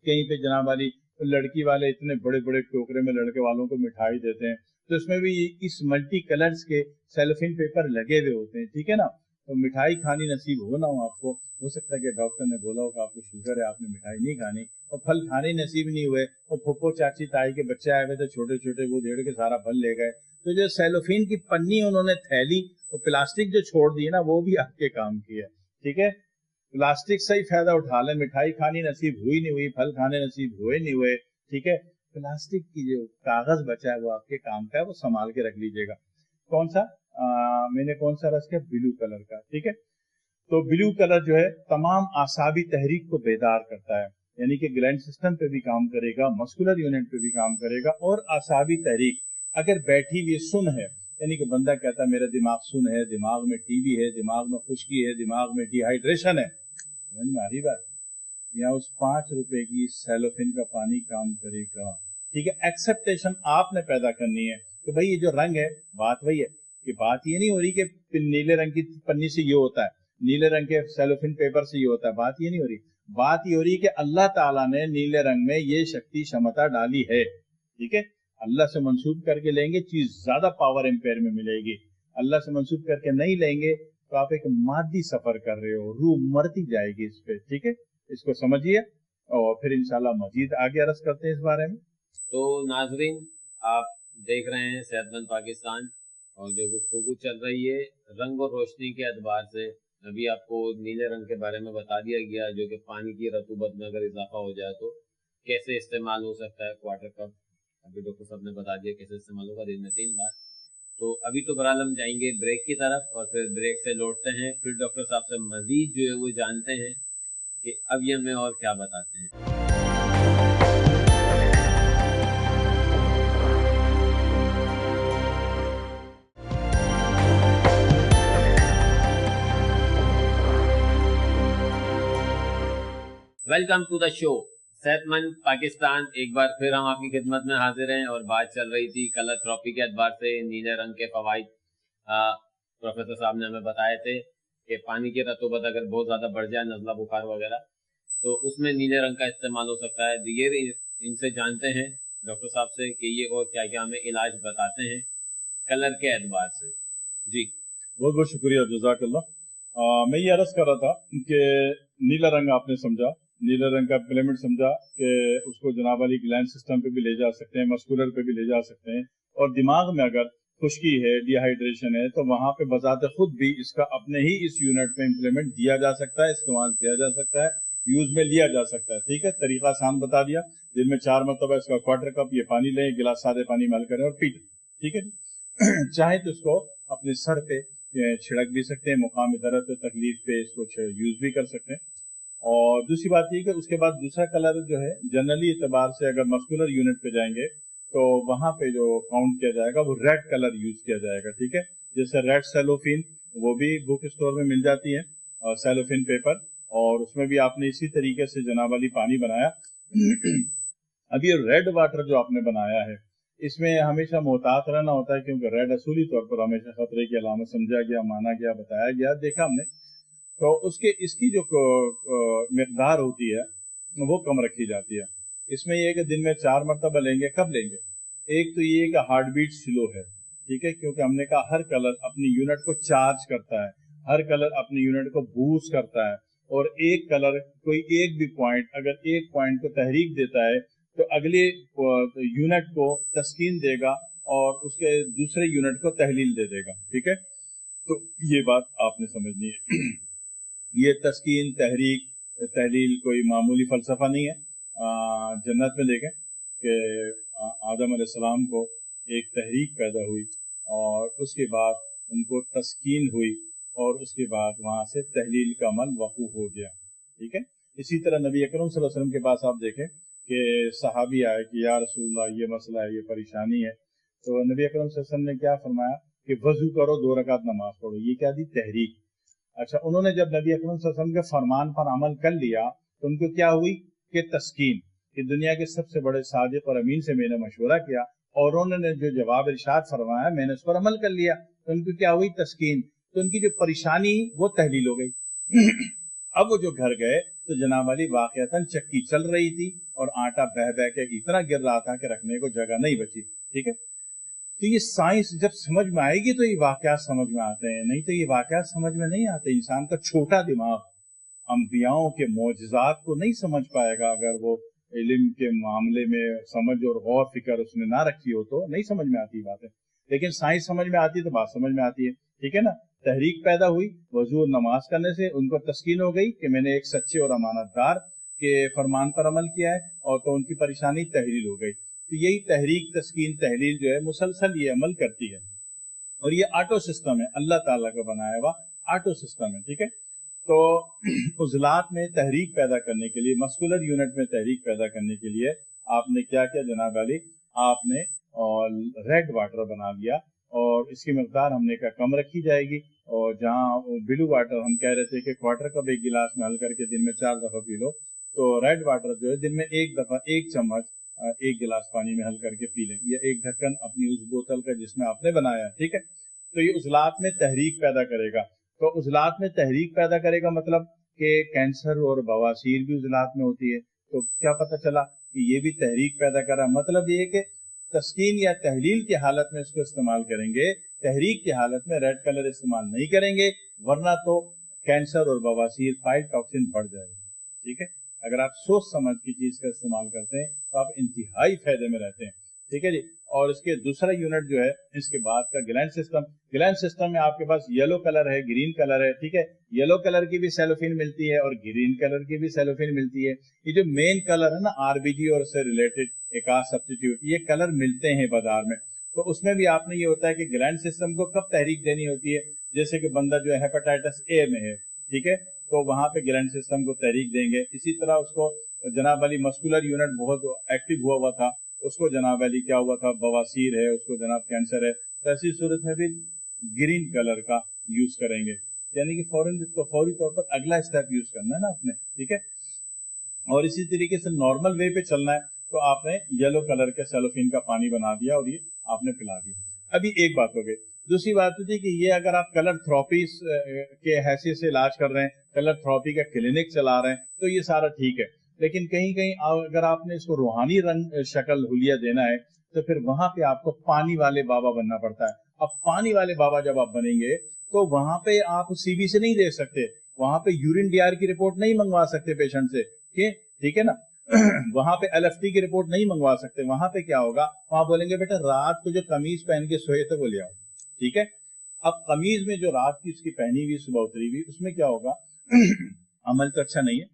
कहीं पे जनाब वाली लड़की वाले इतने बड़े बड़े टोकरे में लड़के वालों को मिठाई देते हैं, तो इसमें भी इस मल्टी कलर्स के सेलोफिन पेपर लगे हुए होते हैं, ठीक है ना। तो मिठाई खानी नसीब हो ना हो आपको, हो सकता है कि डॉक्टर ने बोला हो कि आपको शुगर है, आपने मिठाई नहीं खानी, और फल खाने नसीब नहीं हुए, और फुप्पो चाची ताई के बच्चे आए हुए थे छोटे छोटे, वो डेढ़ के सारा फल ले गए, तो जो सेलोफिन की पन्नी उन्होंने थैली और प्लास्टिक जो छोड़ दी है ना, वो भी आपके काम की है, ठीक है। प्लास्टिक से ही फायदा उठा ले, मिठाई खानी नसीब हुई नहीं हुई, फल खाने नसीब हुए नहीं हुए, ठीक है, प्लास्टिक की जो कागज बचा है वो आपके काम का है, वो संभाल के रख लीजिएगा। कौन सा मैंने कौन सा रस किया, ब्लू कलर का, ठीक है। तो ब्लू कलर जो है तमाम आसाबी तहरीक को बेदार करता है, यानी कि ग्लैंड सिस्टम पे भी काम करेगा, मस्कुलर यूनिट पे भी काम करेगा, और आसाबी तहरीक अगर बैठी हुई सुन है, यानी कि बंदा कहता है मेरा दिमाग सुन है, दिमाग में टीबी है, दिमाग में खुश्की है, दिमाग में डिहाइड्रेशन है, समझ में आ रही बात, यहाँ उस 5 रुपए की सेलोफिन का पानी काम करेगा, ठीक है। एक्सेप्टेशन आपने पैदा करनी है कि भाई ये जो रंग है, बात वही है कि बात ये नहीं हो रही कि नीले रंग की पन्नी से ये होता है, नीले रंग के सेलोफिन पेपर से ये होता है, बात ये नहीं हो रही, बात ये हो रही है कि अल्लाह ताला ने नीले रंग में ये शक्ति क्षमता डाली है, ठीक है। अल्लाह से मंसूब करके लेंगे चीज ज्यादा पावर एम्पेयर में मिलेगी, अल्लाह से मंसूब करके नहीं लेंगे तो आप एक मादी सफर कर रहे हो, रूह मरती जाएगी इस पे, ठीक है। इसको समझिए और फिर इंशाल्लाह मजीद आगे अर्ज करते हैं इस बारे में। तो नाजरीन, आप देख रहे हैं सेहतमंद पाकिस्तान, और जो गुफ्तगू चल रही है रंग और रोशनी के एतबार से, अभी आपको नीले रंग के बारे में बता दिया गया, जो कि पानी की रतूबत में अगर इजाफा हो जाए तो कैसे इस्तेमाल हो सकता है, क्वार्टर कप अभी डॉक्टर साहब ने बता दिया कैसे इस्तेमाल होगा, दिन में 3 बार। तो अभी तो बहरहाल हम जाएंगे ब्रेक की तरफ, और फिर ब्रेक से लौटते हैं, फिर डॉक्टर साहब से मजीद जो है वो जानते हैं कि अब ये हमें और क्या बताते हैं। वेलकम टू द शो सेहतमंद पाकिस्तान। एक बार फिर हम आपकी खिदमत में हाजिर हैं, और बात चल रही थी कलर थेरेपी के एतबार से नीले रंग के फवाइद। प्रोफेसर साहब ने हमें बताए थे कि पानी की रतूबत अगर बहुत ज्यादा बढ़ जाए, नज़ला बुखार वगैरह, तो उसमें नीले रंग का इस्तेमाल हो सकता है। ये इनसे जानते हैं डॉक्टर साहब से कि ये और क्या क्या हमें इलाज बताते हैं कलर के एतबार से। जी बहुत बहुत शुक्रिया, जज़ाकल्लाह। मैं ये अर्ज कर रहा था कि नीला रंग आपने समझा, नीले रंग का एलिमेंट समझा कि उसको जनाब वाली ग्लैंड सिस्टम पे भी ले जा सकते हैं, मस्कुलर पे भी ले जा सकते हैं, और दिमाग में अगर खुश्की है, डिहाइड्रेशन है, तो वहां पे बजाते खुद भी इसका अपने ही इस यूनिट में इम्प्लीमेंट दिया जा सकता है, इस्तेमाल किया जा सकता है, यूज में लिया जा सकता है। ठीक है, तरीका आसान बता दिया। दिन में 4 मरतबा इसका क्वार्टर कप ये पानी लें, गिलास सादे पानी में हल करें और पी लें। ठीक है चाहे तो इसको अपने सर पे छिड़क भी सकते हैं, मुकामी दर्द पे, तकलीफ पे इसको यूज भी कर सकते हैं। और दूसरी बात ये कि उसके बाद दूसरा कलर जो है जनरली एतबार से अगर मस्कुलर यूनिट पे जाएंगे तो वहां पे जो काउंट किया जाएगा वो रेड कलर यूज किया जाएगा। ठीक है, जैसे रेड सेलोफिन वो भी बुक स्टोर में मिल जाती है, और सेलोफिन पेपर, और उसमें भी आपने इसी तरीके से जनाब वाली पानी बनाया। अब ये रेड वाटर जो आपने बनाया है इसमें हमेशा मोहतात रहना होता है, क्योंकि रेड असूली तौर पर हमेशा खतरे की अलामत समझा गया, माना गया, बताया गया, देखा हमने। तो इसकी जो मिकदार होती है वो कम रखी जाती है। इसमें यह कि दिन में 4 मरतबा लेंगे। कब लेंगे? एक तो ये कि हार्ट बीट स्लो है, ठीक है, क्योंकि हमने कहा हर कलर अपनी यूनिट को चार्ज करता है, हर कलर अपनी यूनिट को बूस्ट करता है, और एक कलर कोई एक भी पॉइंट अगर एक पॉइंट को तहरीक देता है तो अगले यूनिट को तस्कीन देगा और उसके दूसरे यूनिट को तहलील दे देगा। ठीक है, तो ये बात आपने समझनी है। ये तस्कीन, तहरीक, तहलील कोई मामूली फलसफा नहीं है। जन्नत में देखें कि आदम अलैहिस्सलाम को एक तहरीक पैदा हुई और उसके बाद उनको तस्कीन हुई और उसके बाद वहां से तहलील का अमल वकू हो गया। ठीक है, इसी तरह नबी अकरम सल्लल्लाहु अलैहि वसल्लम के पास आप देखें कि सहाबी आए कि या रसूलल्लाह ये मसला है, ये परेशानी है, तो नबी अकरम सल्लल्लाहु अलैहि वसल्लम ने क्या फरमाया कि वजू करो, 2 रकात नमाज पढ़ो। ये क्या दी? तहरीक। अच्छा, उन्होंने जब नबी अकरम सल्लल्लाहु अलैहि वसल्लम के फरमान पर अमल कर लिया तो उनको क्या हुई कि तस्कीन, कि दुनिया के सबसे बड़े सादिक और अमीन से मैंने मशवरा किया और उन्होंने जो जवाब इरशाद फरमाया मैंने उस पर अमल कर लिया, तो उनको क्या हुई? तस्कीन। तो उनकी जो परेशानी वो तहलील हो गई। अब वो जो घर गए तो जनाब वाली वाकयातन चक्की चल रही थी और आटा बह बह के इतना गिर रहा था कि रखने को जगह नहीं बची। ठीक है, तो ये साइंस जब समझ में आएगी तो ये वाकयात समझ में आते हैं, नहीं तो ये वाकयात समझ में नहीं आते। इंसान का छोटा दिमाग अंबियाओं के मोजज़ात को नहीं समझ पाएगा, अगर वो इल्म के मामले में समझ और गौर फिक्र उसने ना रखी हो तो नहीं समझ में आती बातें। लेकिन साइंस समझ में आती है तो बात समझ में आती है। ठीक है ना, तहरीक पैदा हुई वजू और नमाज करने से, उनको तस्कीन हो गई कि मैंने एक सच्चे और अमानतदार के फरमान पर अमल किया है, और तो उनकी परेशानी तहलील हो गई। तो यही तहरीक, तस्कीन, तहलील जो है मुसलसल ये अमल करती है, और ये ऑटो सिस्टम है, अल्लाह ताला का बनाया हुआ ऑटो सिस्टम है। ठीक है, तो उज़लात में तहरीक पैदा करने के लिए, मस्कुलर यूनिट में तहरीक पैदा करने के लिए आपने क्या किया जनाब अली? आपने रेड वाटर बना लिया, और इसकी मकदार हमने कहा कम रखी जाएगी। और जहाँ ब्लू वाटर हम कह रहे थे कि क्वार्टर कप एक गिलास में हल करके दिन में 4 दफा पी लो, तो रेड वाटर जो है दिन में 1 दफा 1 चम्मच 1 गिलास पानी में हल करके पी लें, या 1 ढक्कन अपनी उस बोतल का जिसमें आपने बनाया। ठीक है, तो ये उज़लात में तहरीक पैदा करेगा। तो उज़लात में तहरीक पैदा करेगा मतलब कि कैंसर और बवासीर भी उज़लात में होती है, तो क्या पता चला कि ये भी तहरीक पैदा कर रहा है। मतलब ये कि तस्कीन या तहलील की हालत में इसको इस्तेमाल करेंगे, तहरीक की हालत में रेड कलर इस्तेमाल नहीं करेंगे, वरना तो कैंसर और बवासीर फाइल टॉक्सिन बढ़ जाएगा। ठीक है, अगर आप सोच समझ की चीज का इस्तेमाल करते हैं तो आप इंतहाई फायदे में रहते हैं। ठीक है जी, और इसके दूसरा यूनिट जो है इसके बाद का ग्लैंड सिस्टम। ग्लैंड सिस्टम में आपके पास येलो कलर है, ग्रीन कलर है। ठीक है, येलो कलर की भी सेलोफिन मिलती है और ग्रीन कलर की भी सेलोफिन मिलती है। ये जो मेन कलर है ना, आरबीजी और उससे रिलेटेड एक सब्स्टिट्यूट, ये कलर मिलते हैं बाजार में। तो उसमें भी आपने ये होता है कि ग्लैंड सिस्टम को कब तहरीक देनी होती है, जैसे कि बंदा जो है हेपेटाइटिस ए में है, ठीक है, तो वहां पे ग्लैंड सिस्टम को तहरीक देंगे। इसी तरह उसको जनाब अली मस्कुलर यूनिट बहुत एक्टिव हुआ था, उसको जनाब अली क्या हुआ था, बवासीर है, उसको जनाब कैंसर है, तो ऐसी सूरत में भी ग्रीन कलर का यूज करेंगे, यानी कि फौरी तौर पर अगला स्टेप यूज करना है ना आपने। ठीक है, और इसी तरीके से नॉर्मल वे पे चलना है, तो आपने येलो कलर के सेलोफिन का पानी बना दिया और ये आपने पिला दिया। अभी एक बात हो गई। दूसरी बात थी कि ये अगर आप कलर थेरेपी के हैसियत से इलाज कर रहे हैं, कलर थेरेपी का क्लिनिक चला रहे हैं, तो ये सारा ठीक है। लेकिन कहीं कहीं अगर आपने इसको रूहानी रंग शक्ल हुलिया देना है तो फिर वहां पे आपको पानी वाले बाबा बनना पड़ता है। अब पानी वाले बाबा जब आप बनेंगे तो वहां पे आप सीबी से नहीं दे सकते, वहां पे यूरिन डीआर की रिपोर्ट नहीं मंगवा सकते पेशेंट से। ठीक है ना। वहां पे LFT की रिपोर्ट नहीं मंगवा सकते। वहां पे क्या होगा, वहां बोलेंगे बेटा रात को जो कमीज पहन के सोए थे वो ले आओ, ठीक है। अब कमीज में जो रात की उसकी पहनी हुई सुबह उतरी हुई, उसमें क्या होगा अमल तो अच्छा नहीं है,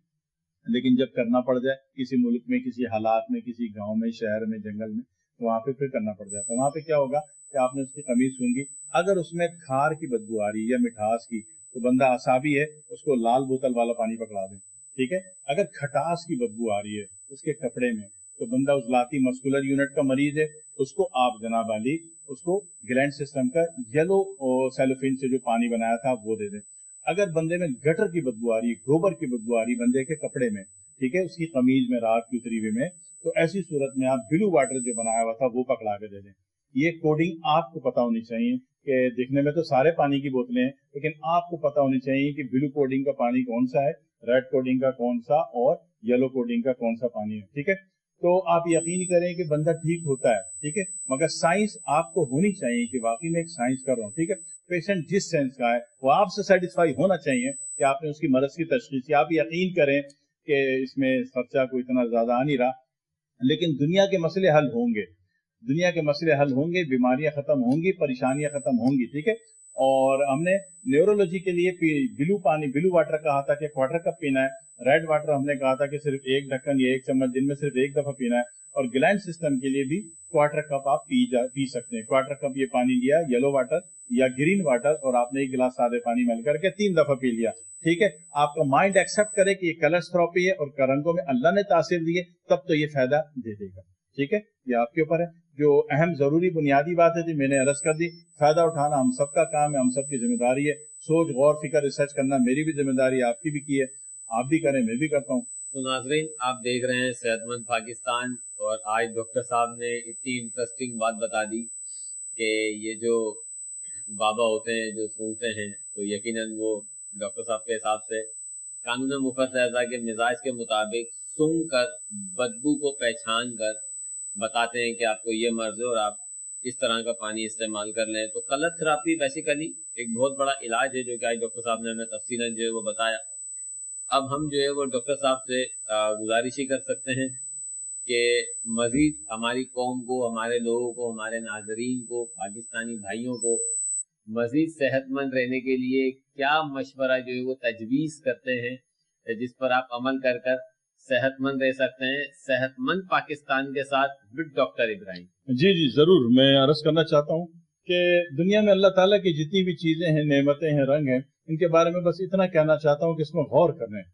लेकिन जब करना पड़ जाए किसी मुल्क में, किसी हालात में, किसी गांव में, शहर में, जंगल में, तो वहां पे फिर करना पड़ जाता है। वहां पे क्या होगा कि आपने उसकी कमीज सूंघी, अगर उसमें खार की बदबू आ रही है या मिठास की, तो बंदा आसाबी है, उसको लाल बोतल वाला पानी पकड़ा दें, ठीक है। अगर खटास की बदबू आ रही है उसके कपड़े में, तो बंदा उजलाती मस्कुलर यूनिट का मरीज है, उसको आप जनाब अली उसको ग्लैंड सिस्टम का येलो सेलोफिन से जो पानी बनाया था वो दे दें। अगर बंदे में गटर की बदबू आ रही है, गोबर की बदबू आ रही है बंदे के कपड़े में, ठीक है, उसकी कमीज में, रात की उतरी हुई में, तो ऐसी सूरत में आप ब्लू वाटर जो बनाया हुआ था वो पकड़ा के दे दें। ये कोडिंग आपको पता होनी चाहिए कि दिखने में तो सारे पानी की बोतलें हैं, लेकिन आपको पता होनी चाहिए कि ब्लू कोडिंग का पानी कौन सा है, रेड कोडिंग का कौन सा और येलो कोडिंग का कौन सा पानी है, ठीक है। तो आप यकीन करें कि बंदा ठीक होता है, ठीक है, मगर साइंस आपको होनी चाहिए कि वाकई में एक साइंस कर रहा हूँ, ठीक है। पेशेंट जिस सेंस का है वो आपसे सेटिस्फाई होना चाहिए कि आपने उसकी मर्ज की तशखीस, आप यकीन करें कि इसमें खर्चा कोई इतना ज्यादा आ नहीं रहा, लेकिन दुनिया के मसले हल होंगे, दुनिया के मसले हल होंगे, बीमारियां खत्म होंगी, परेशानियां खत्म होंगी, ठीक है। और हमने न्यूरोलॉजी के लिए ब्लू वाटर कहा था कि क्वार्टर कप पीना है, रेड वाटर हमने कहा था कि सिर्फ एक ढक्कन या एक चम्मच दिन में सिर्फ एक दफा पीना है, और ग्लैंड सिस्टम के लिए भी क्वार्टर कप आप पी सकते हैं। क्वार्टर कप ये पानी लिया, येलो वाटर या ग्रीन वाटर, और आपने एक गिलास सादे पानी मिल करके 3 दफा पी लिया, ठीक है। आपका माइंड एक्सेप्ट करे कि ये कलर्स थेरेपी है और रंगों में अल्लाह ने तासीर दी है, तब तो ये फायदा दे देगा, ठीक है। ये आपके ऊपर है। जो अहम जरूरी बुनियादी बात है जी मैंने अर्ज कर दी, फायदा उठाना हम सबका काम है, हम सबकी जिम्मेदारी है। सोच, गौर, फिक्र, रिसर्च करना मेरी भी जिम्मेदारी है, आपकी भी की है, आप भी करें, मैं भी करता हूँ। तो नाजरीन, आप देख रहे हैं सेहतमंद पाकिस्तान, और आज डॉक्टर साहब ने इतनी इंटरेस्टिंग बात बता दी कि ये जो बाबा होते हैं जो सूंघते हैं, तो यकीनन वो डॉक्टर साहब के हिसाब से कानून मुफर्रज़ा के मिजाज के मुताबिक सूंघ कर बदबू को पहचान कर बताते हैं कि आपको ये मर्ज है और आप इस तरह का पानी इस्तेमाल कर लें। तो कलर थेरेपी बेसिकली एक बहुत बड़ा इलाज है, जो कि आज डॉक्टर साहब ने हमें तफसीलन जो है वो बताया। अब हम जो है वो डॉक्टर साहब से गुजारिश ही कर सकते हैं कि मजीद हमारी कौम को, हमारे लोगों को, हमारे नाजरीन को, पाकिस्तानी भाइयों को मजीद सेहतमंद रहने के लिए क्या मशवरा जो है वो तजवीज़ करते हैं, जिस पर आप अमल कर कर सेहतमंद रह सकते हैं। सेहतमंद पाकिस्तान के साथ विद डॉक्टर इब्राहिम। जी जी जरूर, मैं अर्ज करना चाहता हूँ कि दुनिया में अल्लाह ताला की जितनी भी चीजें हैं, नेमतें हैं, रंग हैं, इनके बारे में बस इतना कहना चाहता हूँ कि इसमें गौर करना है,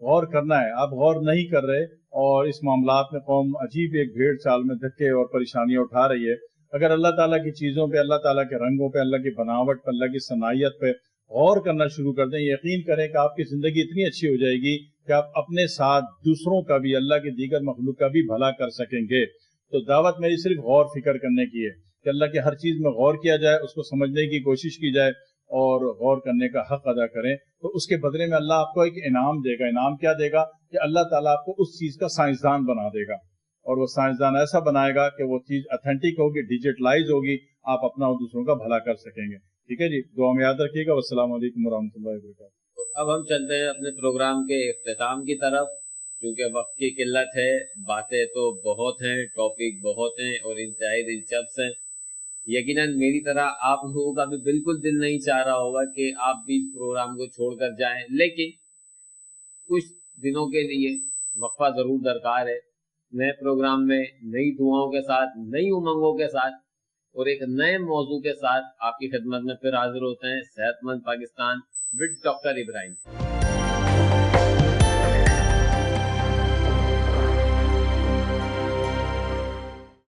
गौर करना है। आप गौर नहीं कर रहे और इस मामलात में कौम अजीब एक भेड़ चाल में धक्के और परेशानियां उठा रही है। अगर अल्लाह ताला की चीजों पे, अल्लाह ताला के रंगों पे, अल्लाह की बनावट पे, अल्लाह की सनाइयत पे गौर करना शुरू कर दें, यकीन करें कि आपकी जिंदगी इतनी अच्छी हो जाएगी कि आप अपने साथ दूसरों का भी, अल्लाह के दीगर मखलूक का भी भला कर सकेंगे। तो दावत मेरी सिर्फ गौर फिक्र करने की है कि अल्लाह की हर चीज में गौर किया जाए, उसको समझने की कोशिश की जाए और गौर करने का हक अदा करें। तो उसके बदले में अल्लाह आपको एक इनाम देगा। इनाम क्या देगा कि अल्लाह ताला आपको उस चीज का साइंसदान बना देगा, और वो साइंसदान ऐसा बनाएगा कि वो चीज ऑथेंटिक होगी, डिजिटलाइज होगी, आप अपना और दूसरों का भला कर सकेंगे। ठीक है जी, दुआ में याद रखिएगा। वस्सलाम वालेकुम रहमतुल्लाहि व बरकातहू। अब हम चलते हैं अपने प्रोग्राम के इख्तिताम की तरफ। क्योंकि वक्त की किल्लत है, बातें तो बहुत हैं, टॉपिक बहुत हैं और इंतहाई दिलचस्प हैं। यकीनन मेरी तरह आप लोगों का भी बिल्कुल दिल नहीं चाह रहा होगा कि आप भी इस प्रोग्राम को छोड़कर जाएं, लेकिन कुछ दिनों के लिए वक्फा जरूर दरकार है। नए प्रोग्राम में नई दुआओं के साथ, नई उमंगों के साथ और एक नए मौजू के साथ आपकी खिदमत में फिर हाजिर होते हैं। सेहतमंद पाकिस्तान विद डॉक्टर इब्राहिम।